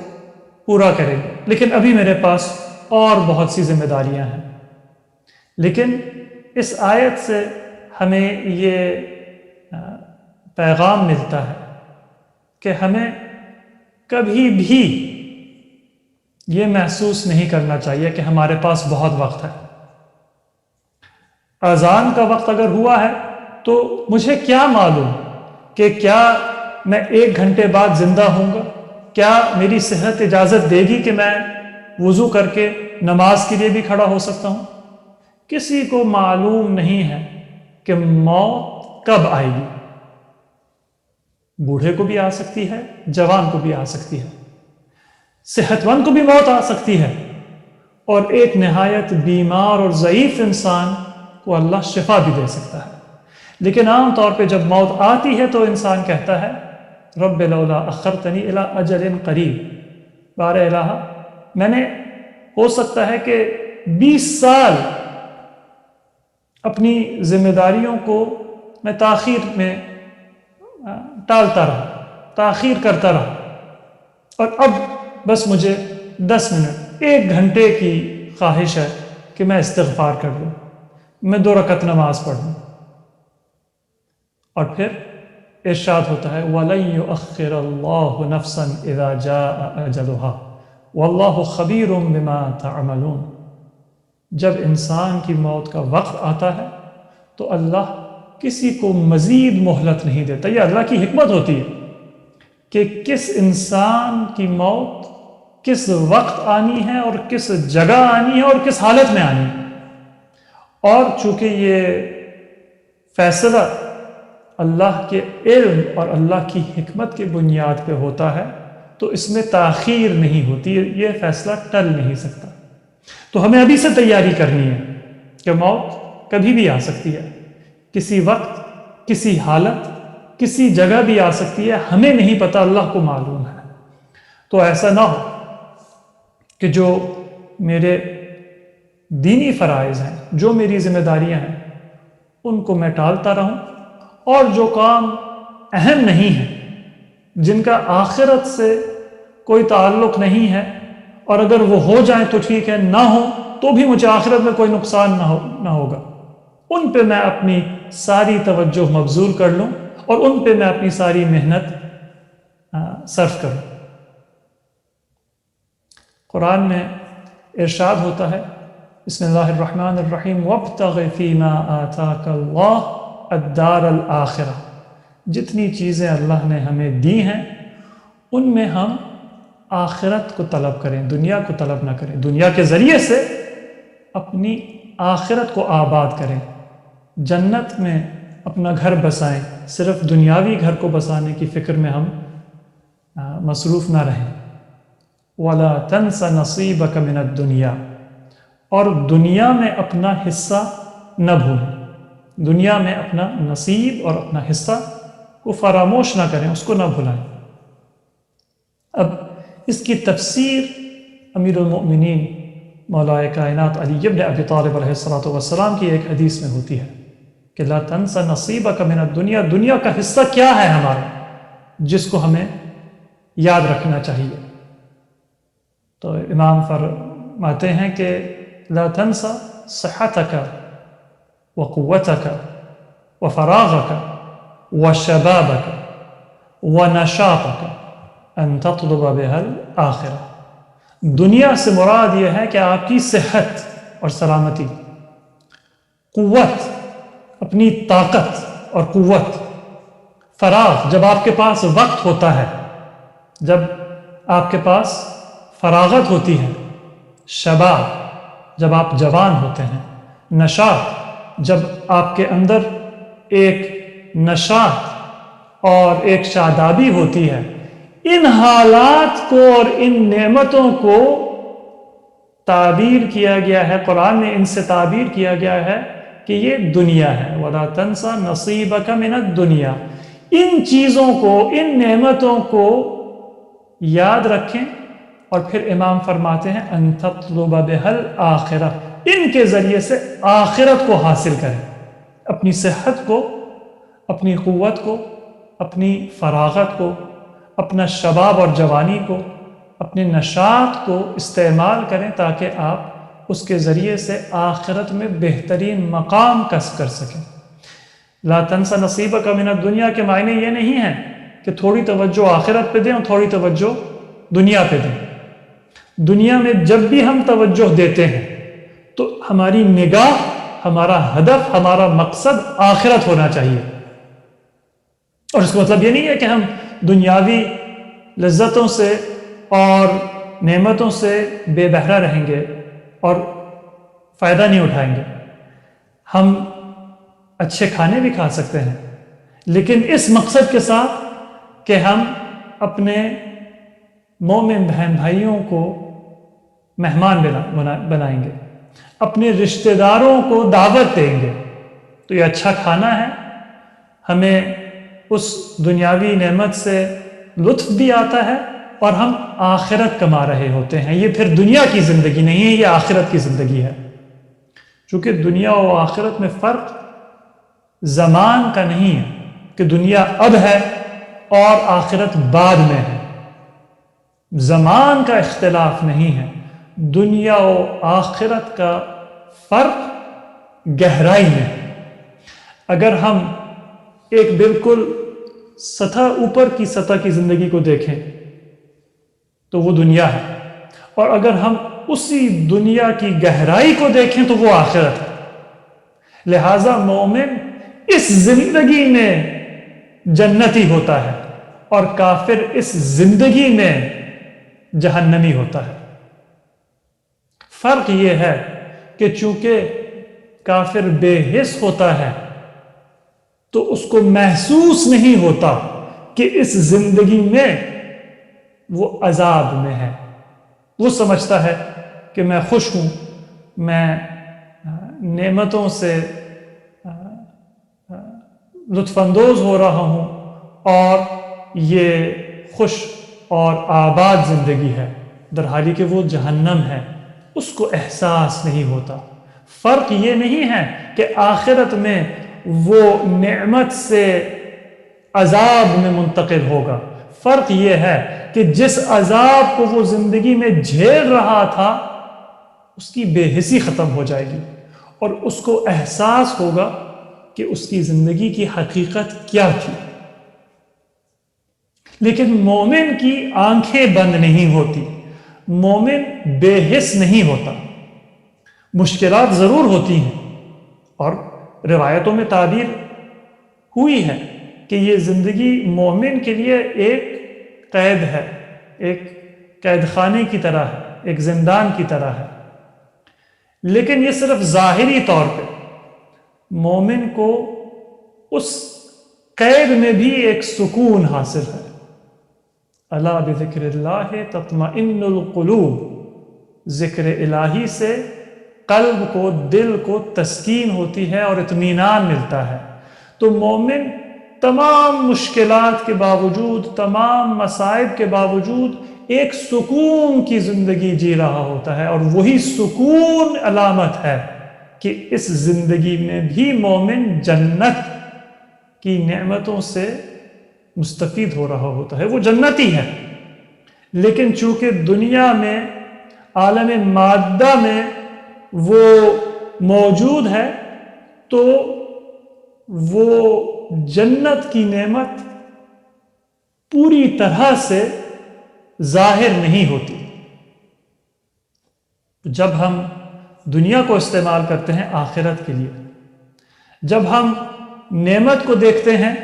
پورا کریں گے، لیکن ابھی میرے پاس اور بہت سی ذمہ داریاں ہیں۔ لیکن اس آیت سے ہمیں یہ پیغام ملتا ہے کہ ہمیں کبھی بھی یہ محسوس نہیں کرنا چاہیے کہ ہمارے پاس بہت وقت ہے. اذان کا وقت اگر ہوا ہے تو مجھے کیا معلوم کہ کیا میں 1 گھنٹے بعد زندہ ہوں گا، کیا میری صحت اجازت دے گی کہ میں وضو کر کے نماز کے لیے بھی کھڑا ہو سکتا ہوں. کسی کو معلوم نہیں ہے کہ موت کب آئے گی. بوڑھے کو بھی آ سکتی ہے، جوان کو بھی آ سکتی ہے، صحت مند کو بھی موت آ سکتی ہے، اور ایک نہایت بیمار اور ضعیف انسان کو اللہ شفا بھی دے سکتا ہے. لیکن عام طور پہ جب موت آتی ہے تو انسان کہتا ہے رب لولا اخرتنی الی اجل قریب، بار الہ میں نے ہو سکتا ہے کہ 20 سال اپنی ذمہ داریوں کو میں تاخیر میں ٹالتا رہا، تاخیر کرتا رہا، اور اب بس مجھے 10 منٹ 1 گھنٹے کی خواہش ہے کہ میں استغفار کر لوں، میں 2 رکعت نماز پڑھ لوں. اور پھر ارشاد ہوتا ہے وَلَن يُؤَخِّرَ اللَّهُ نَفْسًا إِذَا جَاءَ أَجَلُهَا وَاللَّهُ خَبِيرٌ بِمَا تَعْمَلُونَ. جب انسان کی موت کا وقت آتا ہے تو اللہ کسی کو مزید مہلت نہیں دیتا. یہ اللہ کی حکمت ہوتی ہے کہ کس انسان کی موت کس وقت آنی ہے اور کس جگہ آنی ہے اور کس حالت میں آنی ہے. اور چونکہ یہ فیصلہ اللہ کے علم اور اللہ کی حکمت کے بنیاد پہ ہوتا ہے تو اس میں تاخیر نہیں ہوتی، یہ فیصلہ ٹل نہیں سکتا. تو ہمیں ابھی سے تیاری کرنی ہے کہ موت کبھی بھی آ سکتی ہے، کسی وقت، کسی حالت، کسی جگہ بھی آ سکتی ہے، ہمیں نہیں پتہ، اللہ کو معلوم ہے. تو ایسا نہ ہو کہ جو میرے دینی فرائض ہیں، جو میری ذمہ داریاں ہیں، ان کو میں ٹالتا رہوں، اور جو کام اہم نہیں ہیں، جن کا آخرت سے کوئی تعلق نہیں ہے، اور اگر وہ ہو جائیں تو ٹھیک ہے، نہ ہو تو بھی مجھے آخرت میں کوئی نقصان نہ ہوگا، ان پہ میں اپنی ساری توجہ مبذول کر لوں اور ان پہ میں اپنی ساری محنت صرف کروں. قرآن میں ارشاد ہوتا ہے بسم اللہ الرحمن الرحیم وابتغ فیما آتاک اللہ الدار الآخرہ. جتنی چیزیں اللہ نے ہمیں دی ہیں ان میں ہم آخرت کو طلب کریں، دنیا کو طلب نہ کریں. دنیا کے ذریعے سے اپنی آخرت کو آباد کریں، جنت میں اپنا گھر بسائیں. صرف دنیاوی گھر کو بسانے کی فکر میں ہم مصروف نہ رہیں. وَلَا تَنْسَ نَصِيبَكَ مِنَ الدُّنْيَا، اور دنیا میں اپنا حصہ نہ بھولیں. دنیا میں اپنا نصیب اور اپنا حصہ کو فراموش نہ کریں، اس کو نہ بھلائیں. اب اس کی تفسیر امیر المؤمنین مولائے کائنات علی ابن ابی طالب علیہ السلام کی ایک حدیث میں ہوتی ہے کہ لا تنس نصیبک من الدنیا، دنیا کا حصہ کیا ہے ہمارا جس کو ہمیں یاد رکھنا چاہیے. تو امام فرماتے ہیں کہ لا تنس صحتک وقوتک وفراغک وشبابک ونشاطک ان تطلب بها الآخرہ. دنیا سے مراد یہ ہے کہ آپ کی صحت اور سلامتی، قوت اپنی طاقت اور قوت، فراغ جب آپ کے پاس وقت ہوتا ہے، جب آپ کے پاس فراغت ہوتی ہے، شباب جب آپ جوان ہوتے ہیں، نشاط جب آپ کے اندر ایک نشاط اور ایک شادابی ہوتی ہے. ان حالات کو اور ان نعمتوں کو تعبیر کیا گیا ہے، قرآن میں ان سے تعبیر کیا گیا ہے کہ یہ دنیا ہے. وَلَا تَنْسَ نَصِيبَكَ مِنَ الدُّنْيَا. ان چیزوں کو، ان نعمتوں کو یاد رکھیں، اور پھر امام فرماتے ہیں ان تطلب بها الآخرہ، ان کے ذریعے سے آخرت کو حاصل کریں. اپنی صحت کو، اپنی قوت کو، اپنی فراغت کو، اپنا شباب اور جوانی کو، اپنے نشاط کو استعمال کریں تاکہ آپ اس کے ذریعے سے آخرت میں بہترین مقام کسب کر سکیں۔ لا تنسا نصیبک من الدنیا کے معنی یہ نہیں ہے کہ تھوڑی توجہ آخرت پہ دیں اور تھوڑی توجہ دنیا پہ دیں۔ دنیا میں جب بھی ہم توجہ دیتے ہیں تو ہماری نگاہ، ہمارا ہدف، ہمارا مقصد آخرت ہونا چاہیے، اور اس کا مطلب یہ نہیں ہے کہ ہم دنیاوی لذتوں سے اور نعمتوں سے بے بہرہ رہیں گے اور فائدہ نہیں اٹھائیں گے۔ ہم اچھے کھانے بھی کھا سکتے ہیں، لیکن اس مقصد کے ساتھ کہ ہم اپنے مومن بہن بھائیوں کو مہمان بنائیں گے، اپنے رشتہ داروں کو دعوت دیں گے، تو یہ اچھا کھانا ہے، ہمیں اس دنیاوی نعمت سے لطف بھی آتا ہے اور ہم آخرت کما رہے ہوتے ہیں۔ یہ پھر دنیا کی زندگی نہیں ہے، یہ آخرت کی زندگی ہے۔ چونکہ دنیا و آخرت میں فرق زمان کا نہیں ہے کہ دنیا اب ہے اور آخرت بعد میں ہے، زمان کا اختلاف نہیں ہے، دنیا و آخرت کا فرق گہرائی میں ہے۔ اگر ہم ایک بالکل اوپر کی سطح کی زندگی کو دیکھیں تو وہ دنیا ہے، اور اگر ہم اسی دنیا کی گہرائی کو دیکھیں تو وہ آخرت ہے۔ لہذا مومن اس زندگی میں جنتی ہوتا ہے اور کافر اس زندگی میں جہنمی ہوتا ہے۔ فرق یہ ہے کہ چونکہ کافر بے حس ہوتا ہے تو اس کو محسوس نہیں ہوتا کہ اس زندگی میں وہ عذاب میں ہے۔ وہ سمجھتا ہے کہ میں خوش ہوں، میں نعمتوں سے لطف اندوز ہو رہا ہوں اور یہ خوش اور آباد زندگی ہے، در حالی کہ وہ جہنم ہے، اس کو احساس نہیں ہوتا۔ فرق یہ نہیں ہے کہ آخرت میں وہ نعمت سے عذاب میں منتقل ہوگا، فرق یہ ہے کہ جس عذاب کو وہ زندگی میں جھیل رہا تھا اس کی بے حسی ختم ہو جائے گی اور اس کو احساس ہوگا کہ اس کی زندگی کی حقیقت کیا تھی۔ لیکن مومن کی آنکھیں بند نہیں ہوتی، مومن بے حس نہیں ہوتا۔ مشکلات ضرور ہوتی ہیں، اور روایتوں میں تعبیر ہوئی ہے کہ یہ زندگی مومن کے لیے ایک قید ہے، ایک قید خانے کی طرح ہے، ایک زندان کی طرح ہے، لیکن یہ صرف ظاہری طور پہ۔ مومن کو اس قید میں بھی ایک سکون حاصل ہے۔ الا بذکر اللہ تطمئن القلوب، ذکر الہی سے قلب کو، دل کو تسکین ہوتی ہے اور اطمینان ملتا ہے۔ تو مومن تمام مشکلات کے باوجود، تمام مصائب کے باوجود ایک سکون کی زندگی جی رہا ہوتا ہے، اور وہی سکون علامت ہے کہ اس زندگی میں بھی مومن جنت کی نعمتوں سے مستفید ہو رہا ہوتا ہے، وہ جنتی ہے۔ لیکن چونکہ دنیا میں، عالم مادہ میں وہ موجود ہے، تو وہ جنت کی نعمت پوری طرح سے ظاہر نہیں ہوتی۔ جب ہم دنیا کو استعمال کرتے ہیں آخرت کے لیے، جب ہم نعمت کو دیکھتے ہیں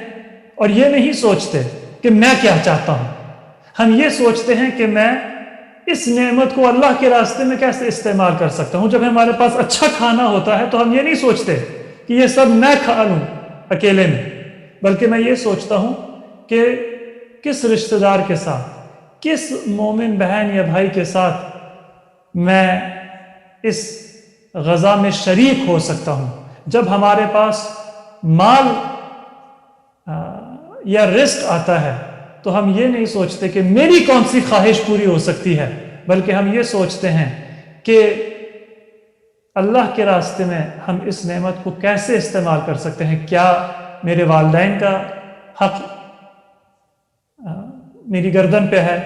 اور یہ نہیں سوچتے کہ میں کیا چاہتا ہوں، ہم یہ سوچتے ہیں کہ میں اس نعمت کو اللہ کے راستے میں کیسے استعمال کر سکتا ہوں۔ جب ہمارے پاس اچھا کھانا ہوتا ہے تو ہم یہ نہیں سوچتے کہ یہ سب میں کھا لوں اکیلے میں، بلکہ میں یہ سوچتا ہوں کہ کس رشتہ دار کے ساتھ، کس مومن بہن یا بھائی کے ساتھ میں اس غذا میں شریک ہو سکتا ہوں۔ جب ہمارے پاس مال یا رزق آتا ہے تو ہم یہ نہیں سوچتے کہ میری کون سی خواہش پوری ہو سکتی ہے، بلکہ ہم یہ سوچتے ہیں کہ اللہ کے راستے میں ہم اس نعمت کو کیسے استعمال کر سکتے ہیں۔ کیا میرے والدین کا حق میری گردن پہ ہے؟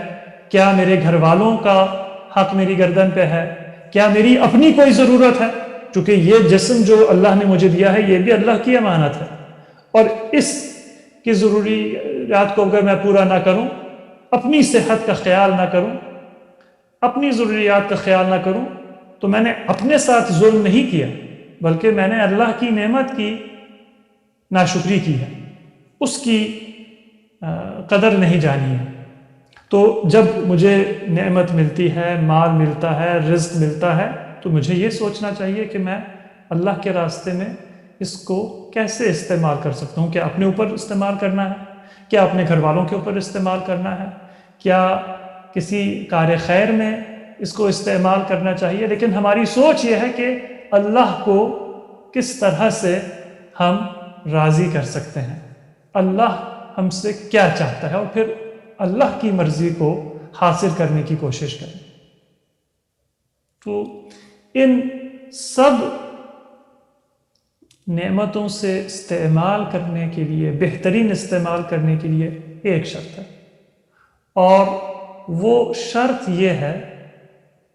کیا میرے گھر والوں کا حق میری گردن پہ ہے؟ کیا میری اپنی کوئی ضرورت ہے؟ چونکہ یہ جسم جو اللہ نے مجھے دیا ہے یہ بھی اللہ کی امانت ہے، اور اس کی ضروریات کو اگر میں پورا نہ کروں، اپنی صحت کا خیال نہ کروں، اپنی ضروریات کا خیال نہ کروں، تو میں نے اپنے ساتھ ظلم نہیں کیا، بلکہ میں نے اللہ کی نعمت کی ناشکری کی ہے، اس کی قدر نہیں جانی ہے۔ تو جب مجھے نعمت ملتی ہے، مال ملتا ہے، رزق ملتا ہے، تو مجھے یہ سوچنا چاہیے کہ میں اللہ کے راستے میں اس کو کیسے استعمال کر سکتا ہوں۔ کیا اپنے اوپر استعمال کرنا ہے؟ کیا اپنے گھر والوں کے اوپر استعمال کرنا ہے؟ کیا کسی کار خیر میں اس کو استعمال کرنا چاہیے؟ لیکن ہماری سوچ یہ ہے کہ اللہ کو کس طرح سے ہم راضی کر سکتے ہیں، اللہ ہم سے کیا چاہتا ہے، اور پھر اللہ کی مرضی کو حاصل کرنے کی کوشش کریں۔ تو ان سب نعمتوں سے استعمال کرنے کے لیے، بہترین استعمال کرنے کے لیے ایک شرط ہے، اور وہ شرط یہ ہے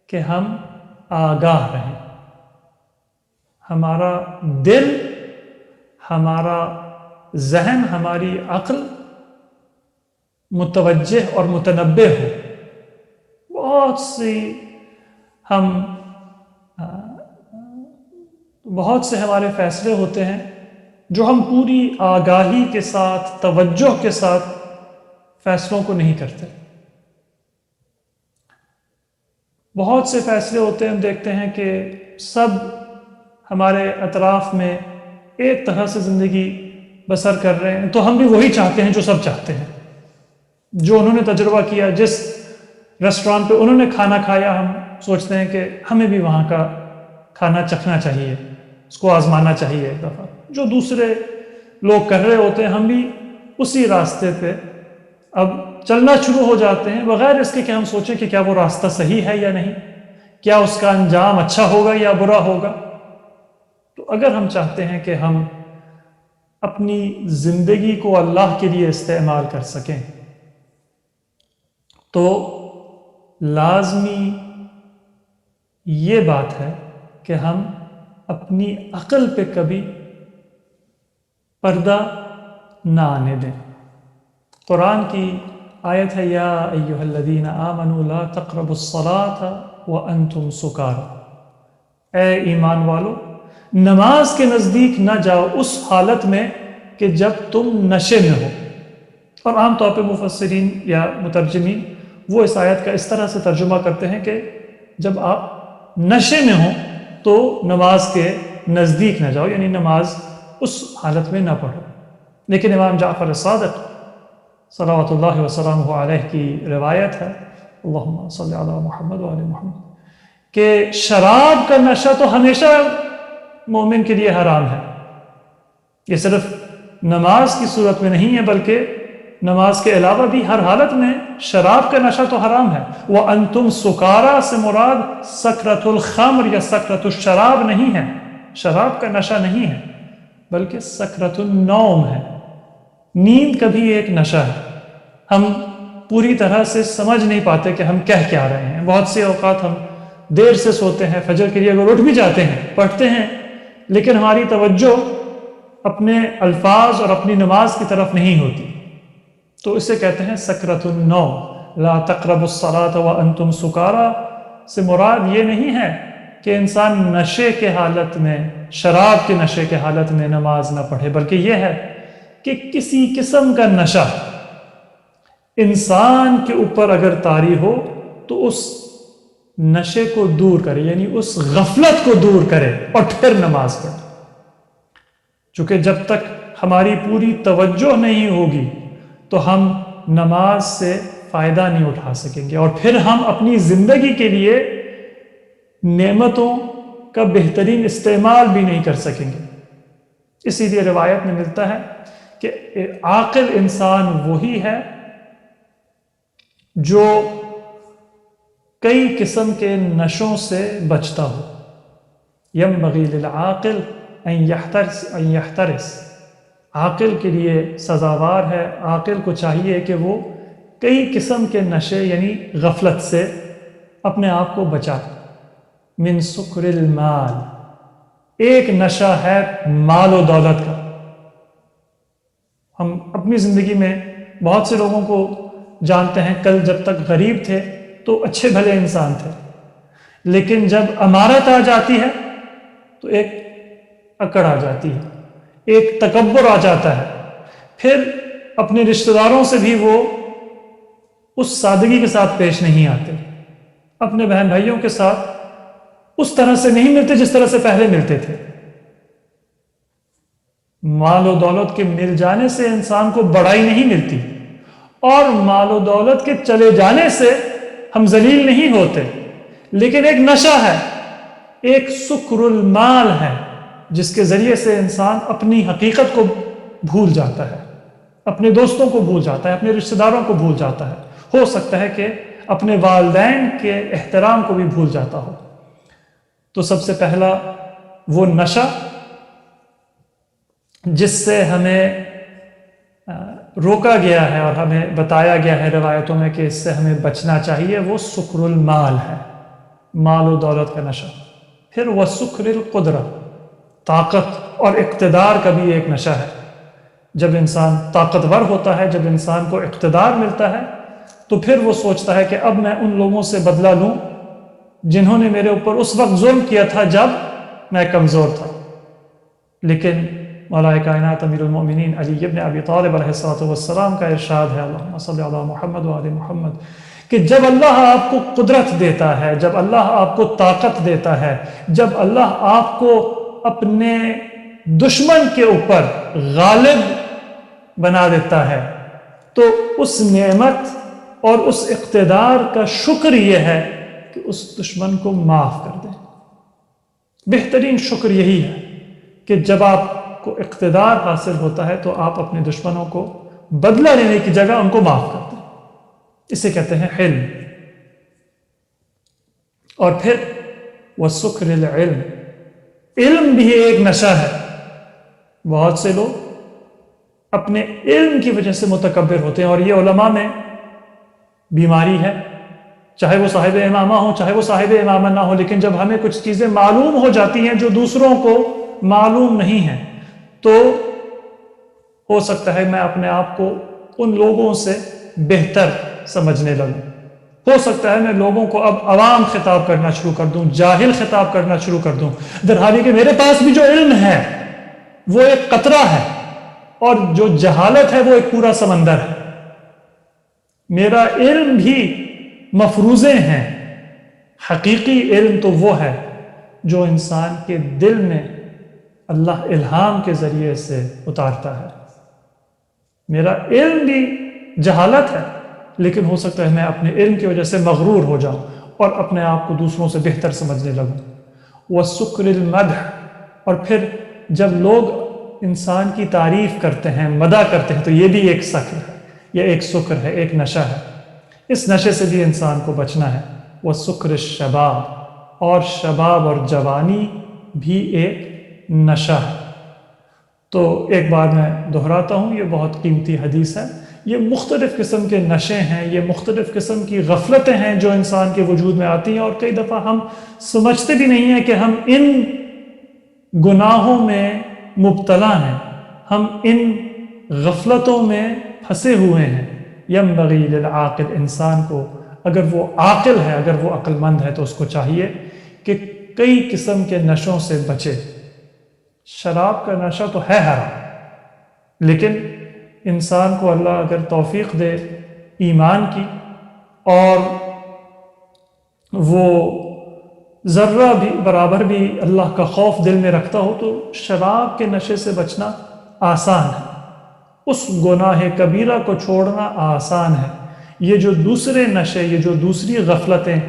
کہ ہم آگاہ رہیں، ہمارا دل، ہمارا ذہن، ہماری عقل متوجہ اور متنبہ ہو۔ بہت سے ہمارے فیصلے ہوتے ہیں جو ہم پوری آگاہی کے ساتھ، توجہ کے ساتھ فیصلوں کو نہیں کرتے۔ بہت سے فیصلے ہوتے ہیں، ہم دیکھتے ہیں کہ سب ہمارے اطراف میں ایک طرح سے زندگی بسر کر رہے ہیں، تو ہم بھی وہی چاہتے ہیں جو سب چاہتے ہیں، جو انہوں نے تجربہ کیا، جس ریسٹوران پہ انہوں نے کھانا کھایا، ہم سوچتے ہیں کہ ہمیں بھی وہاں کا کھانا چکھنا چاہیے، اس کو آزمانا چاہیے ایک دفعہ۔ جو دوسرے لوگ کر رہے ہوتے ہیں، ہم بھی اسی راستے پہ اب چلنا شروع ہو جاتے ہیں، بغیر اس کے کہ ہم سوچیں کہ کیا وہ راستہ صحیح ہے یا نہیں، کیا اس کا انجام اچھا ہوگا یا برا ہوگا۔ تو اگر ہم چاہتے ہیں کہ ہم اپنی زندگی کو اللہ کے لیے استعمال کر سکیں، تو لازمی یہ بات ہے کہ ہم اپنی عقل پہ کبھی پردہ نہ آنے دیں۔ قرآن کی آیت ہے، یا ایھا الذین آمنوا لا تقربوا الصلاة وانتم سکارى، اے ایمان والو نماز کے نزدیک نہ جاؤ اس حالت میں کہ جب تم نشے میں ہو۔ اور عام طور پہ مفسرین یا مترجمین وہ اس آیت کا اس طرح سے ترجمہ کرتے ہیں کہ جب آپ نشے میں ہوں تو نماز کے نزدیک نہ جاؤ، یعنی نماز اس حالت میں نہ پڑھو۔ لیکن امام جعفر صادق صلوات اللہ وسلامہ علیہ کی روایت ہے، اللہم صلی علی محمد وعلی محمد، کہ شراب کا نشہ تو ہمیشہ مومن کے لیے حرام ہے۔ یہ صرف نماز کی صورت میں نہیں ہے، بلکہ نماز کے علاوہ بھی ہر حالت میں شراب کا نشہ تو حرام ہے۔ وَأَنْتُمْ سُكَارَىٰ سے مراد سکرۃ الخمر یا سکرۃ الشراب نہیں ہے، شراب کا نشہ نہیں ہے، بلکہ سکرۃ النوم ہے۔ نیند کا بھی ایک نشہ ہے، ہم پوری طرح سے سمجھ نہیں پاتے کہ ہم کہہ کیا رہے ہیں۔ بہت سے اوقات ہم دیر سے سوتے ہیں، فجر کے لیے اگر اٹھ بھی جاتے ہیں، پڑھتے ہیں، لیکن ہماری توجہ اپنے الفاظ اور اپنی نماز کی طرف نہیں ہوتی، تو اسے کہتے ہیں سکرۃ النوم۔ لا تقربوا الصلاة وانتم سکارى سے مراد یہ نہیں ہے کہ انسان نشے کے حالت میں، شراب کے نشے کے حالت میں نماز نہ پڑھے، بلکہ یہ ہے کہ کسی قسم کا نشہ انسان کے اوپر اگر طاری ہو تو اس نشے کو دور کرے، یعنی اس غفلت کو دور کرے اور پھر نماز پڑھے۔ چونکہ جب تک ہماری پوری توجہ نہیں ہوگی تو ہم نماز سے فائدہ نہیں اٹھا سکیں گے، اور پھر ہم اپنی زندگی کے لیے نعمتوں کا بہترین استعمال بھی نہیں کر سکیں گے۔ اسی لیے روایت میں ملتا ہے کہ عاقل انسان وہی ہے جو کئی قسم کے نشوں سے بچتا ہو۔ ينبغي للعاقل ان يحترس، عاقل کے لیے سزاوار ہے، عاقل کو چاہیے کہ وہ کئی قسم کے نشے یعنی غفلت سے اپنے آپ کو بچائے۔ من سکر المال، ایک نشہ ہے مال و دولت کا۔ ہم اپنی زندگی میں بہت سے لوگوں کو جانتے ہیں، کل جب تک غریب تھے تو اچھے بھلے انسان تھے، لیکن جب امارت آ جاتی ہے تو ایک اکڑ آ جاتی ہے، ایک تکبر آ جاتا ہے، پھر اپنے رشتہ داروں سے بھی وہ اس سادگی کے ساتھ پیش نہیں آتے، اپنے بہن بھائیوں کے ساتھ اس طرح سے نہیں ملتے جس طرح سے پہلے ملتے تھے۔ مال و دولت کے مل جانے سے انسان کو بڑائی نہیں ملتی، اور مال و دولت کے چلے جانے سے ہم ذلیل نہیں ہوتے، لیکن ایک نشہ ہے، ایک سکر المال ہے، جس کے ذریعے سے انسان اپنی حقیقت کو بھول جاتا ہے، اپنے دوستوں کو بھول جاتا ہے، اپنے رشتہ داروں کو بھول جاتا ہے، ہو سکتا ہے کہ اپنے والدین کے احترام کو بھی بھول جاتا ہو۔ تو سب سے پہلا وہ نشہ جس سے ہمیں روکا گیا ہے اور ہمیں بتایا گیا ہے روایتوں میں کہ اس سے ہمیں بچنا چاہیے، وہ سکر المال ہے، مال و دولت کا نشہ۔ پھر وہ سکر القدرہ، طاقت اور اقتدار کا بھی ایک نشہ ہے۔ جب انسان طاقتور ہوتا ہے، جب انسان کو اقتدار ملتا ہے، تو پھر وہ سوچتا ہے کہ اب میں ان لوگوں سے بدلہ لوں جنہوں نے میرے اوپر اس وقت ظلم کیا تھا جب میں کمزور تھا۔ لیکن مولا کائنات امیر المؤمنین علی ابن ابی طالب علیہ السلام کا ارشاد ہے، اللہم صلی علی محمد و آل محمد، کہ جب اللہ آپ کو قدرت دیتا ہے، جب اللہ آپ کو طاقت دیتا ہے، جب اللہ آپ کو اپنے دشمن کے اوپر غالب بنا دیتا ہے، تو اس نعمت اور اس اقتدار کا شکر یہ ہے کہ اس دشمن کو معاف کر دیں۔ بہترین شکر یہی ہے کہ جب آپ کو اقتدار حاصل ہوتا ہے تو آپ اپنے دشمنوں کو بدلہ لینے کی جگہ ان کو معاف کر دیں، اسے کہتے ہیں حلم۔ اور پھر وَسُكْرِ الْعِلْم، علم بھی ایک نشہ ہے۔ بہت سے لوگ اپنے علم کی وجہ سے متکبر ہوتے ہیں، اور یہ علماء میں بیماری ہے، چاہے وہ صاحب امامہ ہو چاہے وہ صاحب امامہ نہ ہو، لیکن جب ہمیں کچھ چیزیں معلوم ہو جاتی ہیں جو دوسروں کو معلوم نہیں ہیں، تو ہو سکتا ہے میں اپنے آپ کو ان لوگوں سے بہتر سمجھنے لگوں، ہو سکتا ہے میں لوگوں کو اب عوام خطاب کرنا شروع کر دوں، جاہل خطاب کرنا شروع کر دوں، درحالی کہ میرے پاس بھی جو علم ہے وہ ایک قطرہ ہے، اور جو جہالت ہے وہ ایک پورا سمندر ہے۔ میرا علم بھی مفروضے ہیں، حقیقی علم تو وہ ہے جو انسان کے دل میں اللہ الہام کے ذریعے سے اتارتا ہے۔ میرا علم بھی جہالت ہے، لیکن ہو سکتا ہے میں اپنے علم کی وجہ سے مغرور ہو جاؤں اور اپنے آپ کو دوسروں سے بہتر سمجھنے لگوں۔ وَسُكْرِ الْمَدْحِ، اور پھر جب لوگ انسان کی تعریف کرتے ہیں، مدح کرتے ہیں، تو یہ بھی ایک سکر ہے، یہ ایک سکر ہے، ایک نشہ ہے۔ اس نشے سے بھی انسان کو بچنا ہے۔ وَسُكْرِ الشَّبَابِ، اور شباب اور جوانی بھی ایک نشہ ہے۔ تو ایک بار میں دہراتا ہوں، یہ بہت قیمتی حدیث ہے۔ یہ مختلف قسم کے نشے ہیں، یہ مختلف قسم کی غفلتیں ہیں جو انسان کے وجود میں آتی ہیں، اور کئی دفعہ ہم سمجھتے بھی نہیں ہیں کہ ہم ان گناہوں میں مبتلا ہیں، ہم ان غفلتوں میں پھنسے ہوئے ہیں۔ ینبغی للعاقل، انسان کو اگر وہ عاقل ہے، اگر وہ عقل مند ہے، تو اس کو چاہیے کہ کئی قسم کے نشوں سے بچے۔ شراب کا نشہ تو ہے حرام، لیکن انسان کو اللہ اگر توفیق دے ایمان کی، اور وہ ذرہ بھی برابر بھی اللہ کا خوف دل میں رکھتا ہو، تو شراب کے نشے سے بچنا آسان ہے، اس گناہ کبیرہ کو چھوڑنا آسان ہے۔ یہ جو دوسرے نشے، یہ جو دوسری غفلتیں،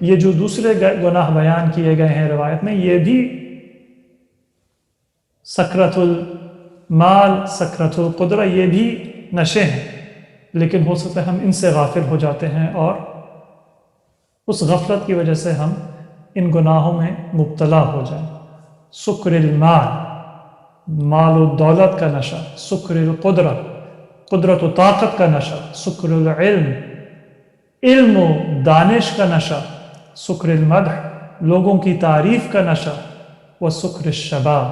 یہ جو دوسرے گناہ بیان کیے گئے ہیں روایت میں، یہ بھی سکرت المال، سکرت القدرہ، یہ بھی نشے ہیں، لیکن ہو سکتا ہے ہم ان سے غافل ہو جاتے ہیں، اور اس غفلت کی وجہ سے ہم ان گناہوں میں مبتلا ہو جائیں۔ سکر المال، مال و دولت کا نشہ، سکر القدرہ، قدرت و طاقت کا نشہ، سکر العلم، علم و دانش کا نشہ، سکر المدح، لوگوں کی تعریف کا نشہ، و سکر الشباب،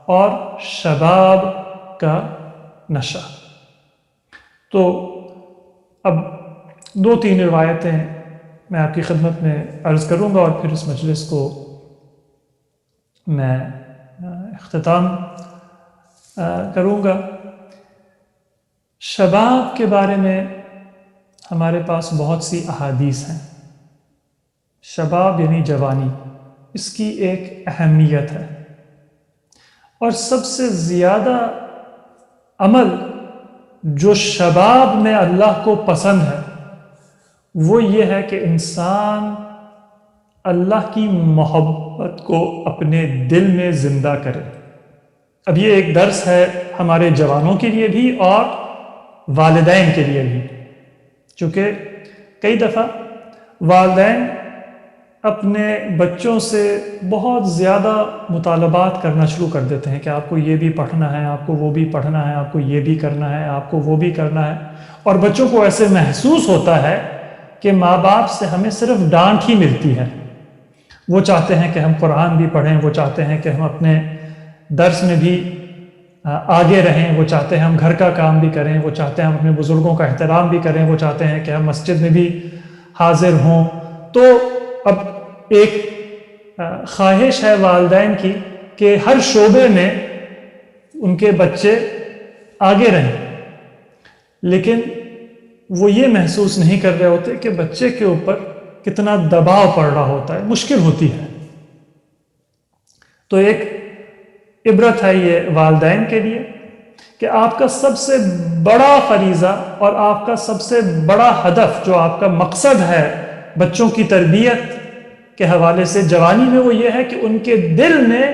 اور شباب کا نشہ۔ تو اب 2-3 روایتیں میں آپ کی خدمت میں عرض کروں گا اور پھر اس مجلس کو میں اختتام کروں گا۔ شباب کے بارے میں ہمارے پاس بہت سی احادیث ہیں۔ شباب یعنی جوانی، اس کی ایک اہمیت ہے، اور سب سے زیادہ عمل جو شباب میں اللہ کو پسند ہے وہ یہ ہے کہ انسان اللہ کی محبت کو اپنے دل میں زندہ کرے۔ اب یہ ایک درس ہے ہمارے جوانوں کے لیے بھی اور والدین کے لیے بھی، چونکہ کئی دفعہ والدین اپنے بچوں سے بہت زیادہ مطالبات کرنا شروع کر دیتے ہیں کہ آپ کو یہ بھی پڑھنا ہے، آپ کو وہ بھی پڑھنا ہے، آپ کو یہ بھی کرنا ہے، آپ کو وہ بھی کرنا ہے، اور بچوں کو ایسے محسوس ہوتا ہے کہ ماں باپ سے ہمیں صرف ڈانٹ ہی ملتی ہے۔ وہ چاہتے ہیں کہ ہم قرآن بھی پڑھیں، وہ چاہتے ہیں کہ ہم اپنے درس میں بھی آگے رہیں، وہ چاہتے ہیں ہم گھر کا کام بھی کریں، وہ چاہتے ہیں ہم اپنے بزرگوں کا احترام بھی کریں، وہ چاہتے ہیں کہ ہم مسجد میں بھی حاضر ہوں۔ تو اب ایک خواہش ہے والدین کی کہ ہر شعبے میں ان کے بچے آگے رہیں، لیکن وہ یہ محسوس نہیں کر رہے ہوتے کہ بچے کے اوپر کتنا دباؤ پڑ رہا ہوتا ہے، مشکل ہوتی ہے۔ تو ایک عبرت ہے یہ والدین کے لیے کہ آپ کا سب سے بڑا فریضہ اور آپ کا سب سے بڑا ہدف، جو آپ کا مقصد ہے بچوں کی تربیت کے حوالے سے جوانی میں، وہ یہ ہے کہ ان کے دل میں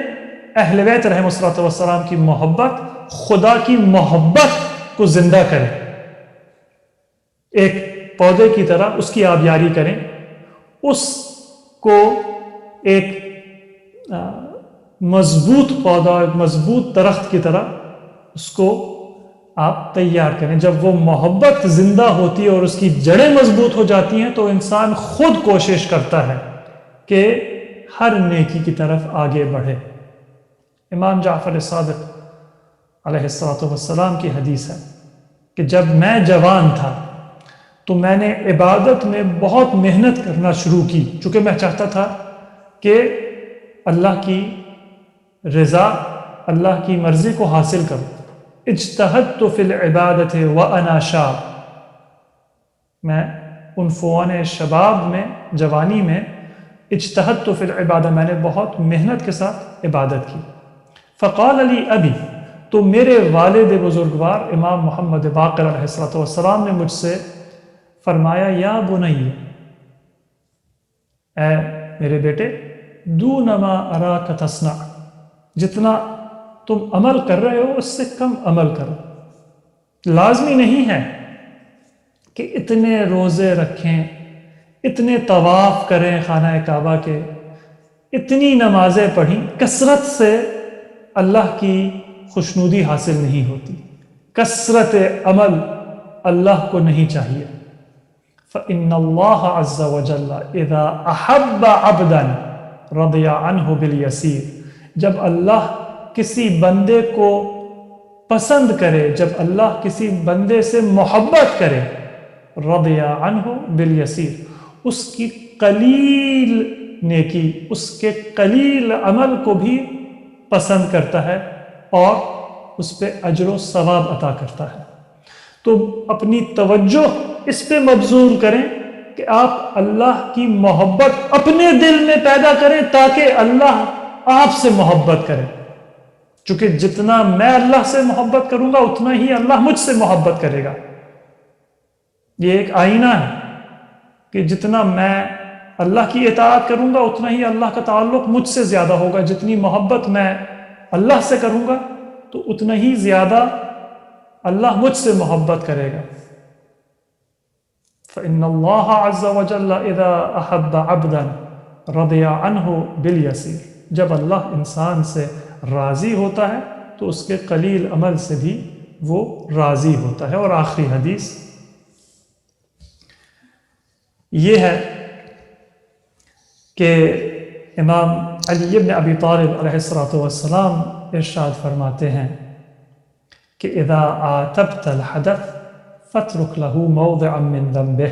اہل بیت علیہم الصلوۃ والسلام کی محبت، خدا کی محبت کو زندہ کریں، ایک پودے کی طرح اس کی آبیاری کریں، اس کو ایک مضبوط پودا، ایک مضبوط درخت کی طرح اس کو آپ تیار کریں۔ جب وہ محبت زندہ ہوتی ہے اور اس کی جڑیں مضبوط ہو جاتی ہیں تو انسان خود کوشش کرتا ہے کہ ہر نیکی کی طرف آگے بڑھے۔ امام جعفر صادق علیہ السلام کی حدیث ہے کہ جب میں جوان تھا تو میں نے عبادت میں بہت محنت کرنا شروع کی، چونکہ میں چاہتا تھا کہ اللہ کی رضا، اللہ کی مرضی کو حاصل کروں۔ اجتہدت فی العبادۃ وانا شاب، میں عنفوان شباب میں، جوانی میں اجتہدت فی العبادہ، میں نے بہت محنت کے ساتھ عبادت کی۔ فقال لی ابی، تو میرے والد بزرگوار امام محمد باقر علیہ السلام نے مجھ سے فرمایا، یا بنی، اے میرے بیٹے، دون ما اراک تصنع، جتنا تم عمل کر رہے ہو اس سے کم عمل کرو۔ لازمی نہیں ہے کہ اتنے روزے رکھیں، اتنے طواف کریں خانہ کعبہ کے، اتنی نمازیں پڑھیں۔ کثرت سے اللہ کی خوشنودی حاصل نہیں ہوتی، کثرت عمل اللہ کو نہیں چاہیے۔ فإن اللہ عز وجل اذا احب عبدا رضی عنہ بالیسیر، جب اللہ کسی بندے کو پسند کرے، جب اللہ کسی بندے سے محبت کرے، رضی عنہ بالیسیر، اس کی قلیل نیکی، اس کے قلیل عمل کو بھی پسند کرتا ہے اور اس پہ اجر و ثواب عطا کرتا ہے۔ تو اپنی توجہ اس پہ مبذول کریں کہ آپ اللہ کی محبت اپنے دل میں پیدا کریں تاکہ اللہ آپ سے محبت کرے، چونکہ جتنا میں اللہ سے محبت کروں گا اتنا ہی اللہ مجھ سے محبت کرے گا۔ یہ ایک آئینہ ہے کہ جتنا میں اللہ کی اطاعت کروں گا اتنا ہی اللہ کا تعلق مجھ سے زیادہ ہوگا، جتنی محبت میں اللہ سے کروں گا تو اتنا ہی زیادہ اللہ مجھ سے محبت کرے گا۔ فإن اللہ عز وجل اذا احب عبدا رضی عنہ بالیسیر، جب اللہ انسان سے راضی ہوتا ہے تو اس کے قلیل عمل سے بھی وہ راضی ہوتا ہے۔ اور آخری حدیث یہ ہے کہ امام علی ابن ابی طالب علیہ السلام ارشاد فرماتے ہیں کہ اذا عاتبت الحدث فاترک له موضعا من ذنبه،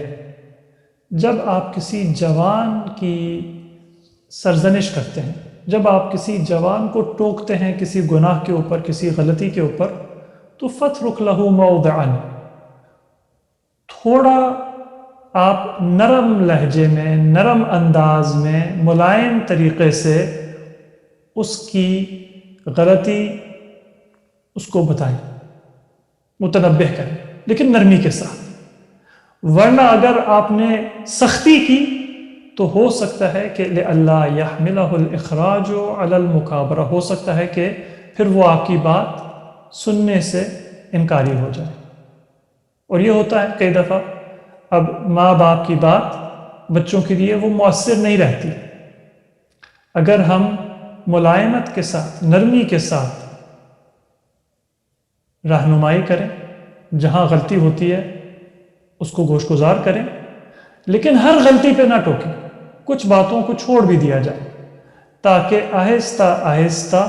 جب آپ کسی جوان کی سرزنش کرتے ہیں، جب آپ کسی جوان کو ٹوکتے ہیں کسی گناہ کے اوپر، کسی غلطی کے اوپر، تو فاترک له موضعا، تھوڑا آپ نرم لہجے میں، نرم انداز میں، ملائم طریقے سے اس کی غلطی اس کو بتائیں، متنبہ کریں، لیکن نرمی کے ساتھ۔ ورنہ اگر آپ نے سختی کی تو ہو سکتا ہے کہ لئلا یحملہ الاخراج علی المکابرہ، ہو سکتا ہے کہ پھر وہ آپ کی بات سننے سے انکاری ہو جائے۔ اور یہ ہوتا ہے کئی دفعہ، اب ماں باپ کی بات بچوں کے لیے وہ مؤثر نہیں رہتی۔ اگر ہم ملائمت کے ساتھ، نرمی کے ساتھ رہنمائی کریں، جہاں غلطی ہوتی ہے اس کو گوش گزار کریں، لیکن ہر غلطی پہ نہ ٹوکیں، کچھ باتوں کو چھوڑ بھی دیا جائے، تاکہ آہستہ آہستہ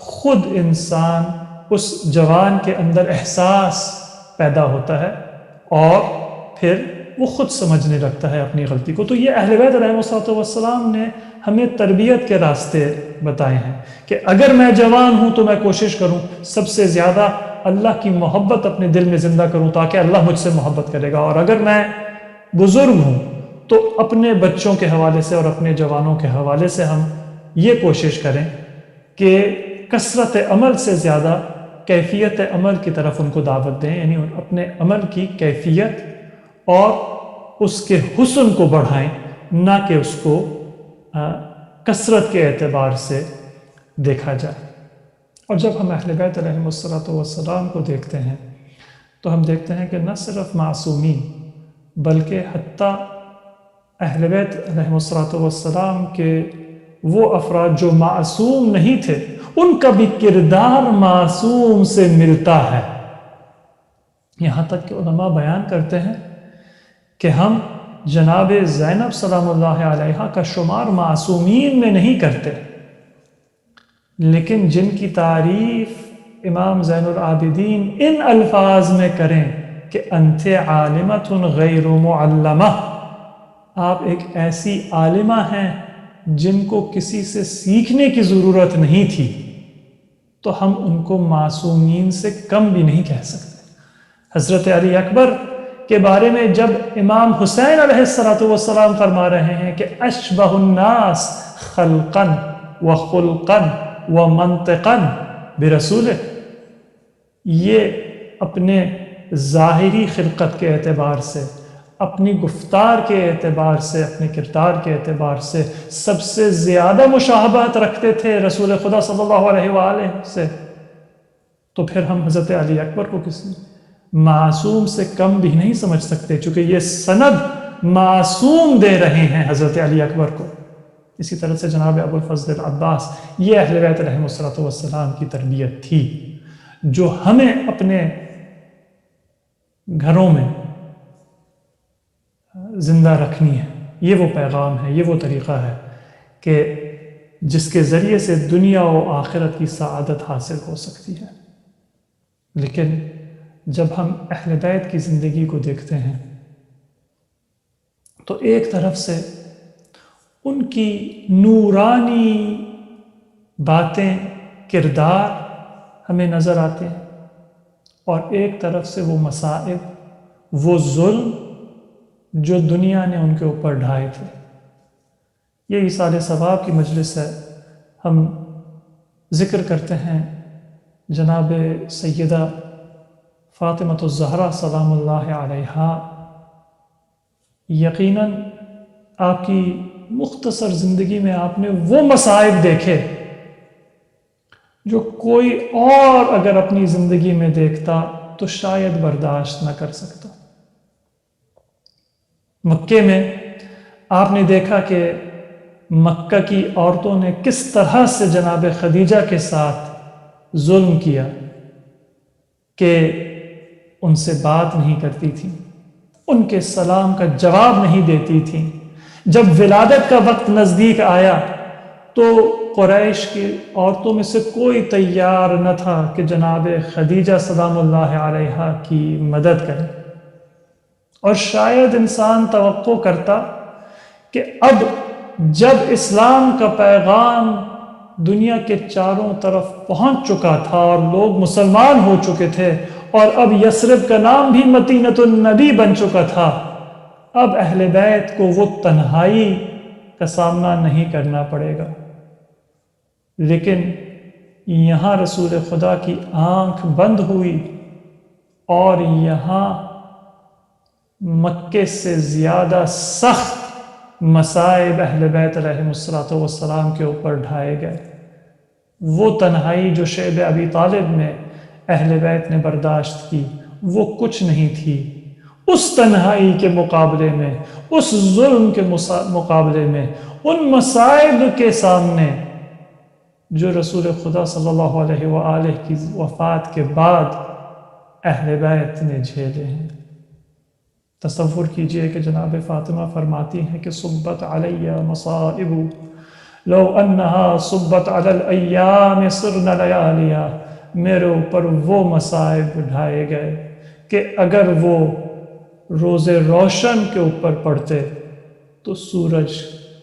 خود انسان اس جوان کے اندر احساس پیدا ہوتا ہے اور پھر وہ خود سمجھنے لگتا ہے اپنی غلطی کو۔ تو یہ اہل بیت علیہ السلام نے ہمیں تربیت کے راستے بتائے ہیں کہ اگر میں جوان ہوں تو میں کوشش کروں سب سے زیادہ اللہ کی محبت اپنے دل میں زندہ کروں، تاکہ اللہ مجھ سے محبت کرے گا، اور اگر میں بزرگ ہوں تو اپنے بچوں کے حوالے سے اور اپنے جوانوں کے حوالے سے ہم یہ کوشش کریں کہ کثرت عمل سے زیادہ کیفیت عمل کی طرف ان کو دعوت دیں، یعنی اپنے عمل کی کیفیت اور اس کے حسن کو بڑھائیں، نہ کہ اس کو کثرت کے اعتبار سے دیکھا جائے۔ اور جب ہم اہل بیت علیہ السلام کو دیکھتے ہیں تو ہم دیکھتے ہیں کہ نہ صرف معصومین بلکہ حتیٰ اہل بیت علیہ السلام کے وہ افراد جو معصوم نہیں تھے، ان کا بھی کردار معصوم سے ملتا ہے۔ یہاں تک کہ علماء بیان کرتے ہیں کہ ہم جناب زینب سلام اللہ علیہا کا شمار معصومین میں نہیں کرتے، لیکن جن کی تعریف امام زین العابدین ان الفاظ میں کریں کہ انت عالمۃ غیر معلمہ، آپ ایک ایسی عالمہ ہیں جن کو کسی سے سیکھنے کی ضرورت نہیں تھی، تو ہم ان کو معصومین سے کم بھی نہیں کہہ سکتے۔ حضرت علی اکبر کے بارے میں جب امام حسین علیہ السلام فرما رہے ہیں کہ اشبہ الناس خلقا وخلقا ومنطقا برسولہ، یہ اپنے ظاہری خلقت کے اعتبار سے، اپنی گفتار کے اعتبار سے، اپنے کردار کے اعتبار سے سب سے زیادہ مشابہت رکھتے تھے رسول خدا صلی اللہ علیہ وآلہ سے، تو پھر ہم حضرت علی اکبر کو کسی معصوم سے کم بھی نہیں سمجھ سکتے، چونکہ یہ سند معصوم دے رہے ہیں حضرت علی اکبر کو۔ اسی طرح سے جناب ابو الفضل العباس، یہ اہل بیت علیہ السلام کی تربیت تھی جو ہمیں اپنے گھروں میں زندہ رکھنی ہے۔ یہ وہ پیغام ہے، یہ وہ طریقہ ہے کہ جس کے ذریعے سے دنیا و آخرت کی سعادت حاصل ہو سکتی ہے۔ لیکن جب ہم اہل بیت کی زندگی کو دیکھتے ہیں تو ایک طرف سے ان کی نورانی باتیں، کردار ہمیں نظر آتے ہیں، اور ایک طرف سے وہ مصائب، وہ ظلم جو دنیا نے ان کے اوپر ڈھائے تھے۔ یہ ایصال ثواب کی مجلس ہے، ہم ذکر کرتے ہیں جناب سیدہ فاطمۃ الزہرا سلام اللہ علیہا۔ یقیناً آپ کی مختصر زندگی میں آپ نے وہ مصائب دیکھے جو کوئی اور اگر اپنی زندگی میں دیکھتا تو شاید برداشت نہ کر سکتا۔ مکے میں آپ نے دیکھا کہ مکہ کی عورتوں نے کس طرح سے جناب خدیجہ کے ساتھ ظلم کیا کہ ان سے بات نہیں کرتی تھی، ان کے سلام کا جواب نہیں دیتی تھی۔ جب ولادت کا وقت نزدیک آیا تو قریش کی عورتوں میں سے کوئی تیار نہ تھا کہ جناب خدیجہ سلام اللہ علیہا کی مدد کرے، اور شاید انسان توقع کرتا کہ اب جب اسلام کا پیغام دنیا کے چاروں طرف پہنچ چکا تھا اور لوگ مسلمان ہو چکے تھے، اور اب یثرب کا نام بھی مدینۃ النبی بن چکا تھا، اب اہل بیت کو وہ تنہائی کا سامنا نہیں کرنا پڑے گا۔ لیکن یہاں رسول خدا کی آنکھ بند ہوئی، اور یہاں مکے سے زیادہ سخت مصائب اہل بیت علیہ السلام کے اوپر ڈھائے گئے۔ وہ تنہائی جو شیب ابی طالب میں اہل بیت نے برداشت کی وہ کچھ نہیں تھی اس تنہائی کے مقابلے میں، اس ظلم کے مقابلے میں، ان مصائب کے سامنے جو رسول خدا صلی اللہ علیہ وآلہ کی وفات کے بعد اہل بیت نے جھیلے ہیں۔ تصور کیجئے کہ جناب فاطمہ فرماتی ہیں کہ صبت علی مصائب لو انہا صبت علی الایام صرن لیالیا، میرے اوپر وہ مصائب ڈھائے گئے کہ اگر وہ روز روشن کے اوپر پڑتے تو سورج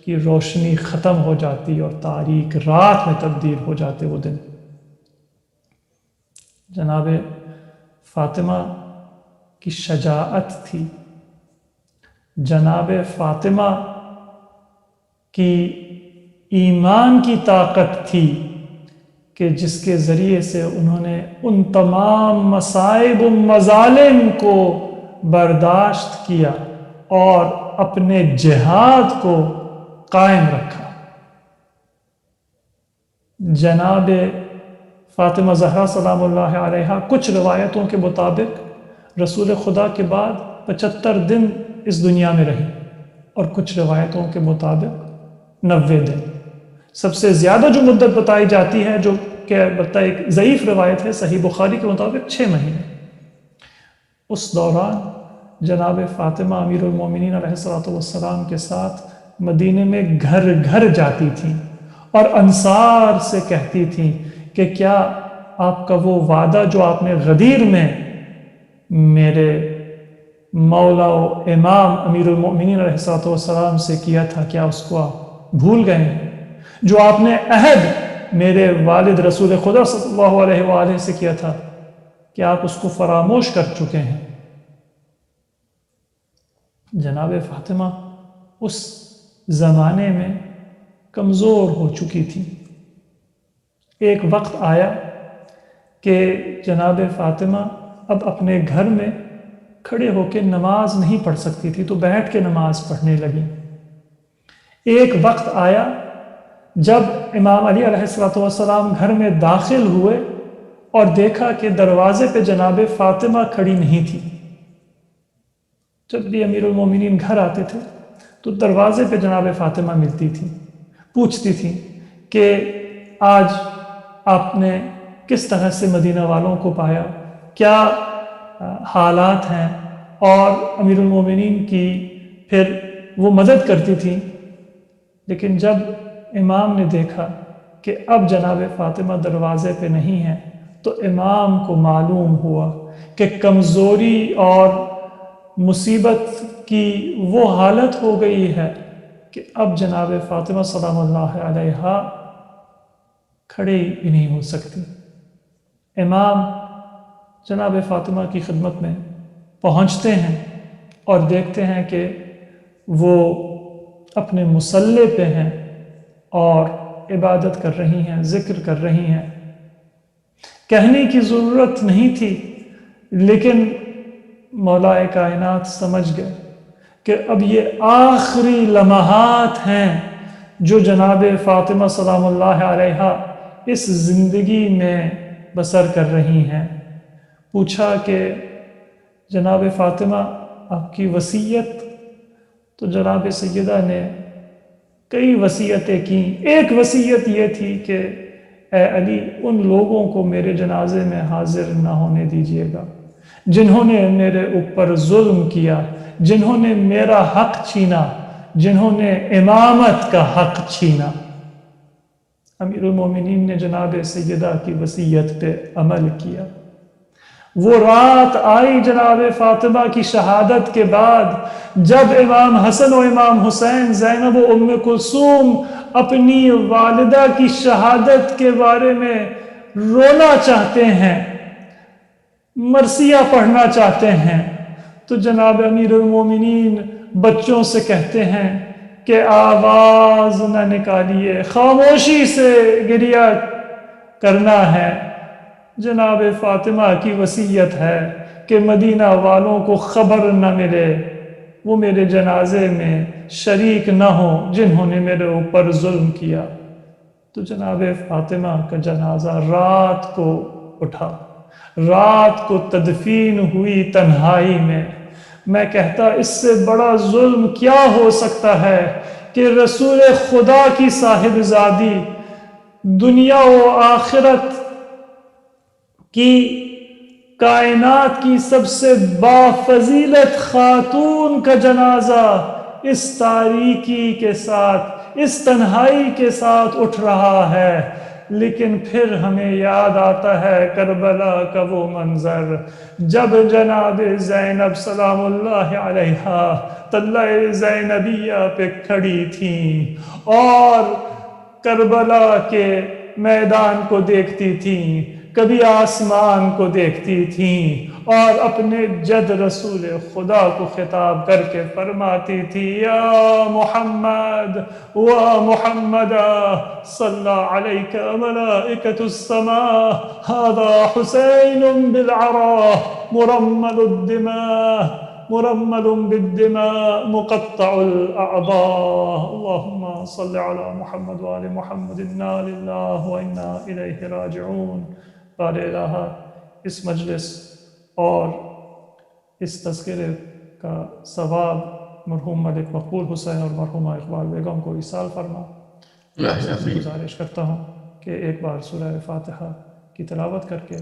کی روشنی ختم ہو جاتی اور تاریک رات میں تبدیل ہو جاتے وہ دن۔ جناب فاطمہ کی شجاعت تھی، جناب فاطمہ کی ایمان کی طاقت تھی کہ جس کے ذریعے سے انہوں نے ان تمام مصائب و مظالم کو برداشت کیا اور اپنے جہاد کو قائم رکھا۔ جناب فاطمہ زہرا سلام اللہ علیہا کچھ روایتوں کے مطابق رسول خدا کے بعد 75 دن اس دنیا میں رہی، اور کچھ روایتوں کے مطابق 90 دن۔ سب سے زیادہ جو مدت بتائی جاتی ہے، جو کہ البتہ ایک ضعیف روایت ہے، صحیح بخاری کے مطابق 6 مہینے۔ اس دوران جناب فاطمہ امیر المومنین علیہ السلام کے ساتھ مدینے میں گھر گھر جاتی تھیں اور انصار سے کہتی تھیں کہ کیا آپ کا وہ وعدہ جو آپ نے غدیر میں میرے مولا و امام امیر المومنین علیہ السلام سے کیا تھا، کیا اس کو آپ بھول گئے ہیں؟ جو آپ نے عہد میرے والد رسول خدا صلی اللہ علیہ وآلہ سے کیا تھا، کیا آپ اس کو فراموش کر چکے ہیں؟ جناب فاطمہ اس زمانے میں کمزور ہو چکی تھی۔ ایک وقت آیا کہ جناب فاطمہ اب اپنے گھر میں کھڑے ہو کے نماز نہیں پڑھ سکتی تھی، تو بیٹھ کے نماز پڑھنے لگی۔ ایک وقت آیا جب امام علی علیہ السلام گھر میں داخل ہوئے اور دیکھا کہ دروازے پہ جناب فاطمہ کھڑی نہیں تھی۔ جب بھی امیر المومنین گھر آتے تھے تو دروازے پہ جناب فاطمہ ملتی تھی، پوچھتی تھی کہ آج آپ نے کس طرح سے مدینہ والوں کو پایا، کیا حالات ہیں، اور امیر المومنین کی پھر وہ مدد کرتی تھی۔ لیکن جب امام نے دیکھا کہ اب جناب فاطمہ دروازے پہ نہیں ہے تو امام کو معلوم ہوا کہ کمزوری اور مصیبت کی وہ حالت ہو گئی ہے کہ اب جناب فاطمہ سلام اللہ علیہا کھڑے بھی نہیں ہو سکتی۔ امام جناب فاطمہ کی خدمت میں پہنچتے ہیں اور دیکھتے ہیں کہ وہ اپنے مصلے پہ ہیں اور عبادت کر رہی ہیں، ذکر کر رہی ہیں۔ کہنے کی ضرورت نہیں تھی، لیکن مولا کائنات سمجھ گئے کہ اب یہ آخری لمحات ہیں جو جناب فاطمہ سلام اللہ علیہا اس زندگی میں بسر کر رہی ہیں۔ پوچھا کہ جناب فاطمہ آپ کی وصیت؟ تو جناب سیدہ نے کئی وصیتیں کی۔ ایک وصیت یہ تھی کہ اے علی، ان لوگوں کو میرے جنازے میں حاضر نہ ہونے دیجیے گا جنہوں نے میرے اوپر ظلم کیا، جنہوں نے میرا حق چھینا، جنہوں نے امامت کا حق چھینا۔ امیر المومنین نے جناب سیدہ کی وصیت پہ عمل کیا. وہ رات آئی جناب فاطمہ کی شہادت کے بعد جب امام حسن و امام حسین، زینب و ام کلثوم اپنی والدہ کی شہادت کے بارے میں رونا چاہتے ہیں، مرثیہ پڑھنا چاہتے ہیں، تو جناب امیر المومنین بچوں سے کہتے ہیں کہ آواز نہ نکالیے، خاموشی سے گریہ کرنا ہے. جناب فاطمہ کی وصیت ہے کہ مدینہ والوں کو خبر نہ ملے، وہ میرے جنازے میں شریک نہ ہوں جنہوں نے میرے اوپر ظلم کیا. تو جناب فاطمہ کا جنازہ رات کو اٹھا، رات کو تدفین ہوئی تنہائی میں. میں کہتا اس سے بڑا ظلم کیا ہو سکتا ہے کہ رسول خدا کی صاحبزادی، دنیا و آخرت کی، کائنات کی سب سے بافضیلت خاتون کا جنازہ اس تاریکی کے ساتھ، اس تنہائی کے ساتھ اٹھ رہا ہے. لیکن پھر ہمیں یاد آتا ہے کربلا کا وہ منظر جب جناب زینب سلام اللہ علیہا طلع زینبیہ پہ کھڑی تھیں اور کربلا کے میدان کو دیکھتی تھیں، کبھی آسمان کو دیکھتی تھیں اور اپنے جد رسول خدا کو خطاب کر کے فرماتی تھی یا محمد و محمد صلی علیک ملائکۃ السماء هذا حسین بالعراء مرمل بالدماء مقطع الاعضاء اللهم صل على محمد وآل محمد انا للہ وانا الیہ راجعون. بار الہ اس مجلس اور اس تذکرے کا ثواب مرحوم ملک مقبول حسین اور مرحومہ اقبال بیگم کو ایصال فرما. آپ سے گزارش کرتا ہوں کہ ایک بار سورہ فاتحہ کی تلاوت کر کے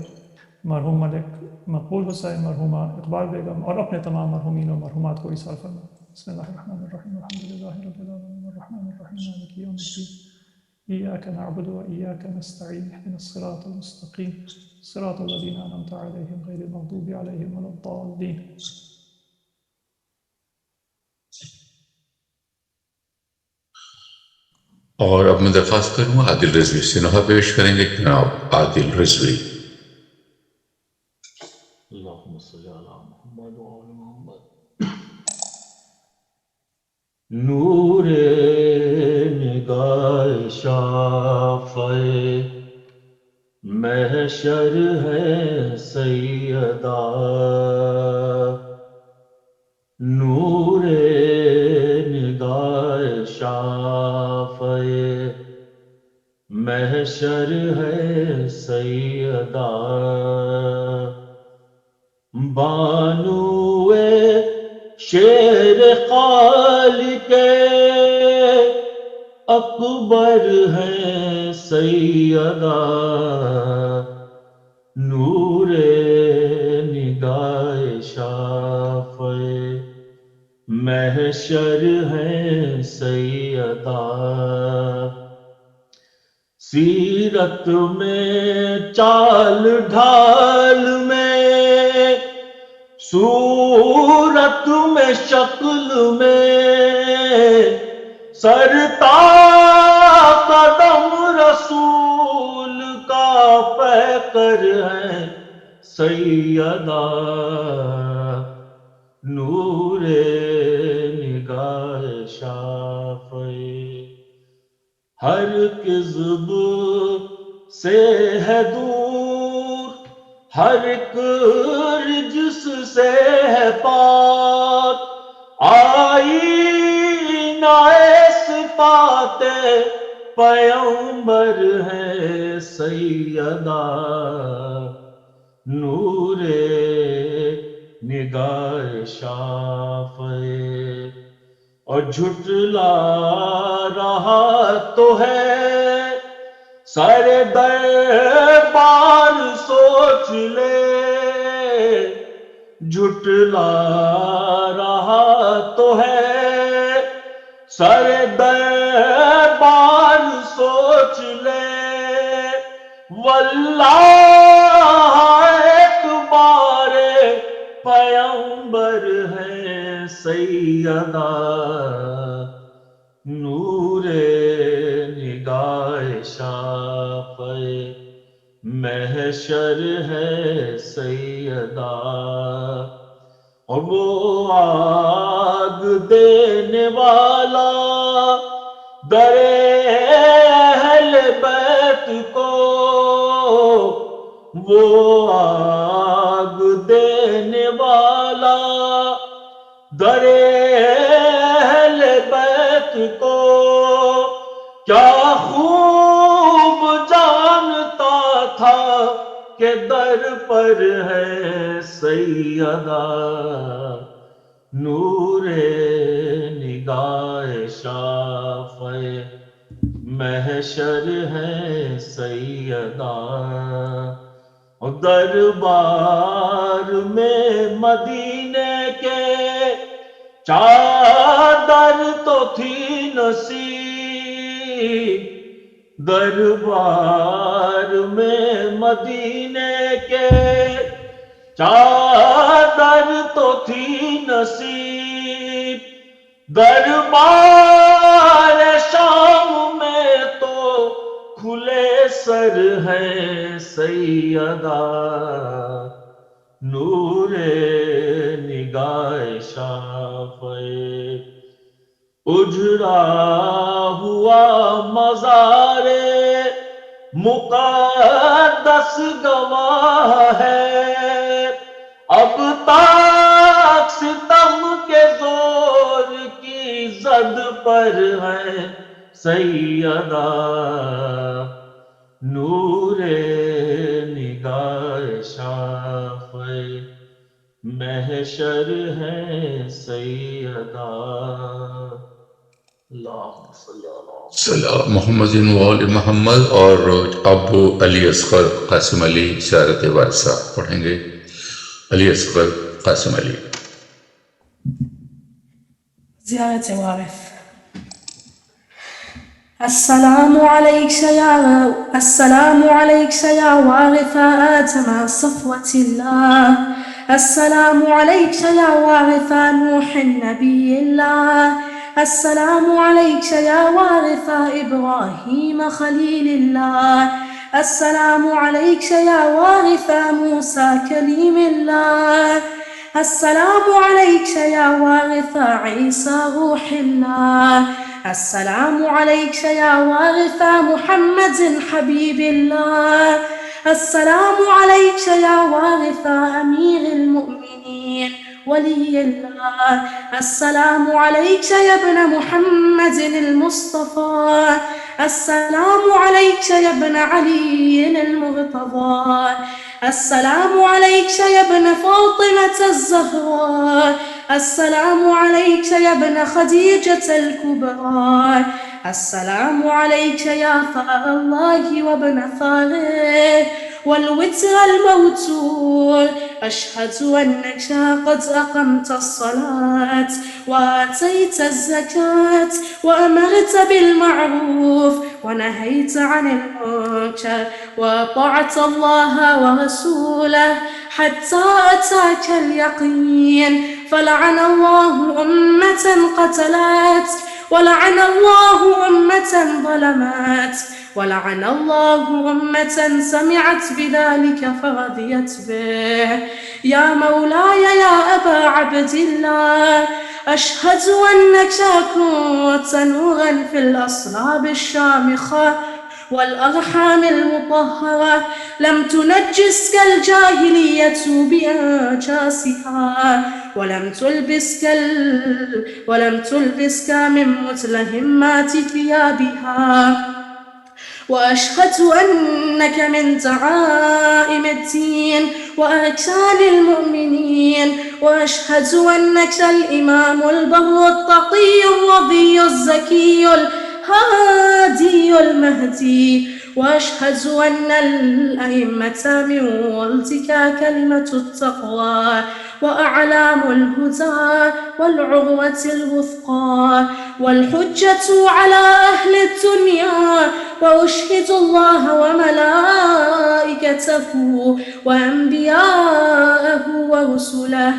مرحوم ملک مقبول حسین، مرحومہ اقبال بیگم اور اپنے تمام مرحومین و مرحومات کو ایصال فرما. بسم اللہ الرحمن الرحیم الحمدللہ رب العالمین الرحمن الرحیم مالک یوم الدین إياك نعبد وإياك نستعين اهدنا الصراط المستقيم صراط الذين أنعمت عليهم غير المغضوب عليهم ولا الضالين. اور اب میں درخواست کروں عادل رضوی سے نوحہ پیش کریں گے جناب عادل رضوی. اللہم صلی علی محمد و آل محمد. نور نگاہ شافع محشر ہے سیدہ، نور نگاہ شافع محشر ہے سیدہ، بانوے شیر خالق اکبر ہے سیدہ، نور نگاہ شافع محشر ہے سیدہ. سیرت میں چال ڈھال میں، صورت میں شکل میں، سرتا قدم رسول کا پیکر ہے سیدہ، نور نگاہ شافع. ہر کذب سے ہے دور، ہر ایک رجس سے ہے پاک، آئینہ صفات پیغمبر ہے سیدہ، نور نگاہ شافع. اور جھٹلا رہا تو ہے سر دربار سوچ لے، جھٹلا رہا تو ہے سر دربار سوچ لے، واللہ اعتبار پیغمبر ہے سیدہ، نور نگاہ شافع محشر ہے سیدہ، اور وہ آگ دینے والا در اہل بیت کو، وہ آگ دینے والا در اہل بیت کو، کیا خوب جانتا تھا کہ در پر ہے سیدہ، نور نگاہ شافع محشر ہے سیدہ، اور دربار میں مدینے کے چادر تو تھی نصیب، دربار میں مدینے کے چادر تو تھی نصیب، دربار شام میں تو کھلے سر ہے سیدہ، نور نگاہ شافع اجڑا ہوا مزار مقدس گواہ ہے، اب تک ستم کے زور کی زد پر ہے سیدہ، نور نگاہ شافع محشر ہے سیدہ، اللہم صلی اللہ سلام محمد وآل محمد۔ اور اب علی اصغر قاسم علی زیارت وارثہ پڑھیں گے۔ علی اصغر قاسم علی۔ زيارة وارث. السلام عليك يا وارث آدم صفوة الله، السلام عليك يا وارث نوح نبي الله، السلام عليك يا وارث إبراهيم خليل الله، السلام عليك يا وارث موسى كليم الله، السلام عليك يا وارث عيسى روح الله، السلام عليك يا وارث محمد حبيب الله، السلام عليك يا وارث أمير المؤمنين ولي الله، السلام عليك يا ابن محمد المصطفى، السلام عليك يا ابن علي المرتضى، السلام عليك يا ابن فاطمة الزهراء، السلام عليك يا ابن خديجة الكبرى، السلام عليك يا ثار الله وابن ثاره والوتر الموتور، أشهد أنك قد أقمت الصلاة وآتيت الزكاة وأمرت بالمعروف ونهيت عن المنكر وأطعت الله ورسوله حتى أتاك اليقين، فلعن الله أمة قتلت، ولعن الله أمة ظلمت، ولعن الله أمة سمعت بذلك فرضيت به. يا مولاي يا أبا عبد الله، أشهد أنك كنت نورا في الأصلاب الشامخة والأرحام المطهرة، لم تنجسك الجاهلية بأنجاسها، ولم تلبسك من متلهمات ثيابها، وأشهد أنك من دعائم الدين وأركان المؤمنين، وأشهد أنك الإمام البر التقي الرضي الزكي الهادي المهدي، وأشهد أن الأئمة من ولدك كلمة التقوى وأعلام الهدى والعروة الوثقى والحجة على أهل الدنيا، وأشهد الله وملائكته وملائكته وأنبياءه ورسله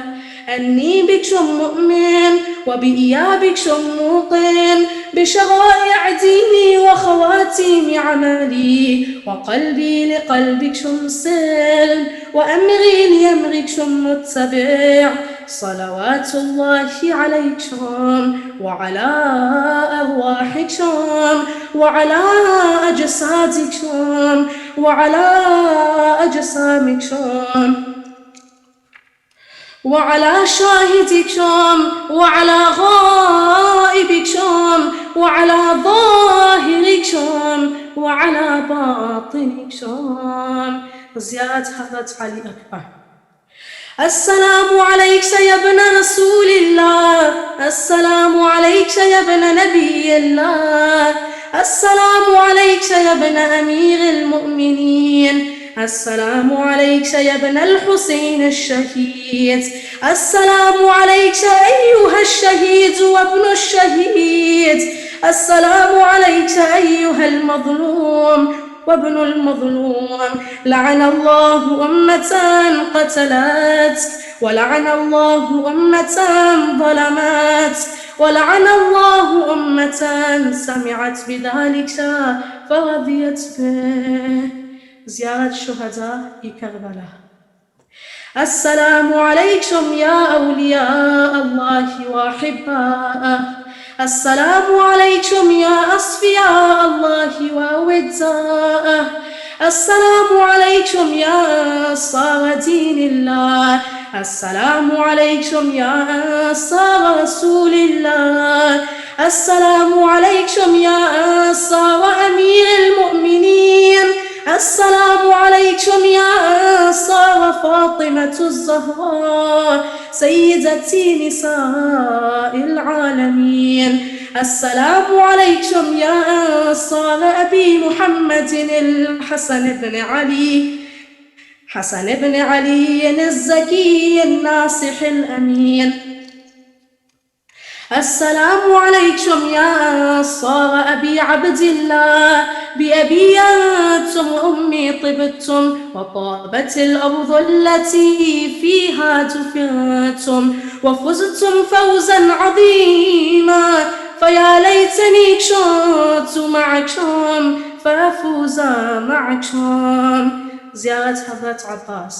أني بكم مؤمن وبإيابكم موقن بشرائع ديني وخواتيم عملي وقلبي لقلبكم سلم وأمري لأمركم متبع صلوات الله عليكم وعلى أرواحكم وعلى أجسادكم وعلى أجسامكم وعلى شاهدكم وعلى غائبكم وعلى ظاهركم وعلى باطنكم. زيارة حضرة علي أكبر. السلام عليك يا ابن رسول الله، السلام عليك يا ابن نبي الله، السلام عليك يا ابن أمير المؤمنين، السلام عليك يا ابن الحسين الشهيد، السلام عليك أيها الشهيد وابن الشهيد، السلام عليك أيها المظلوم وابن المظلوم. لعن الله أمة قتلت، ولعن الله أمة ظلمت، ولعن الله أمة سمعت بذلك فرضيت به. زيارة شهداء كربلاء. السلام عليكم يا أولياء الله وأحباءه، السلام عليكم يا أصفياء الله وأوداءه، السلام عليكم يا أنصار دين الله، السلام عليكم يا أنصار رسول الله، السلام عليكم يا أنصار أمير المؤمنين، السلام عليكم يا أنصار فاطمة الزهراء سيدتي نساء العالمين، السلام عليكم يا أنصار أبي محمد الحسن بن علي الزكي الناصح الأمين، السلام عليكم يا أنصار أبي عبد الله، بأبي أنتم وأمي طبتم وطابت الأرض التي فيها دفنتم وفزتم فوزا عظيما، فيا ليتني كنت معكم فأفوز معكم. زيارة حضرة عباس.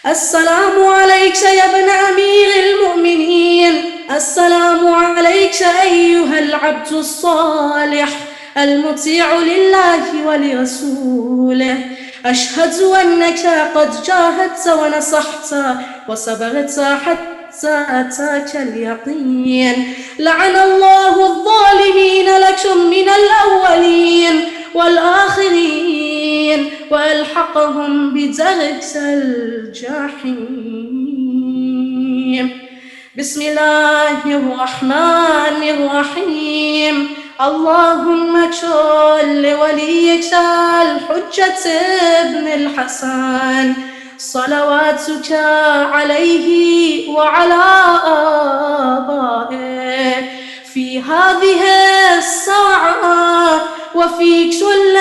السلام عليك يا ابن أمير المؤمنين، السلام عليك أيها العبد الصالح المطيع لله ولرسوله، أشهد أنك قد جاهدت ونصحت وصبرت حتى أتاك اليقين. لعن الله الظالمين لكم من الأولين والآخرين وألحقهم بدرك الجحيم. بسم الله الرحمن الرحيم. اللهم كن لوليك الحجة ابن الحسن صلواتك عليه وعلى آبائه في هذه الساعة وفي كل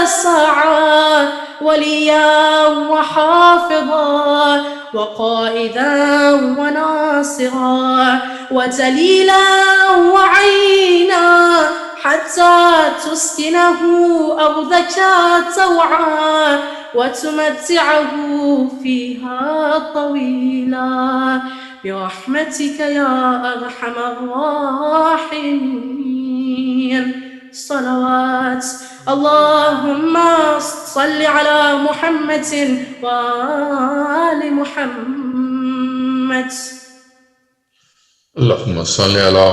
ساعة وليا وحافظا وقائدا وناصرا ودليلا وعينا حتى تسكنه أرضك طوعا وتمتعه فيها طويلا برحمتك يا أرحم الراحمين. صلوات. اللهم صل على محمد وآل محمد. اللهم صل على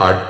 8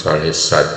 7:30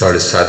7:30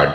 8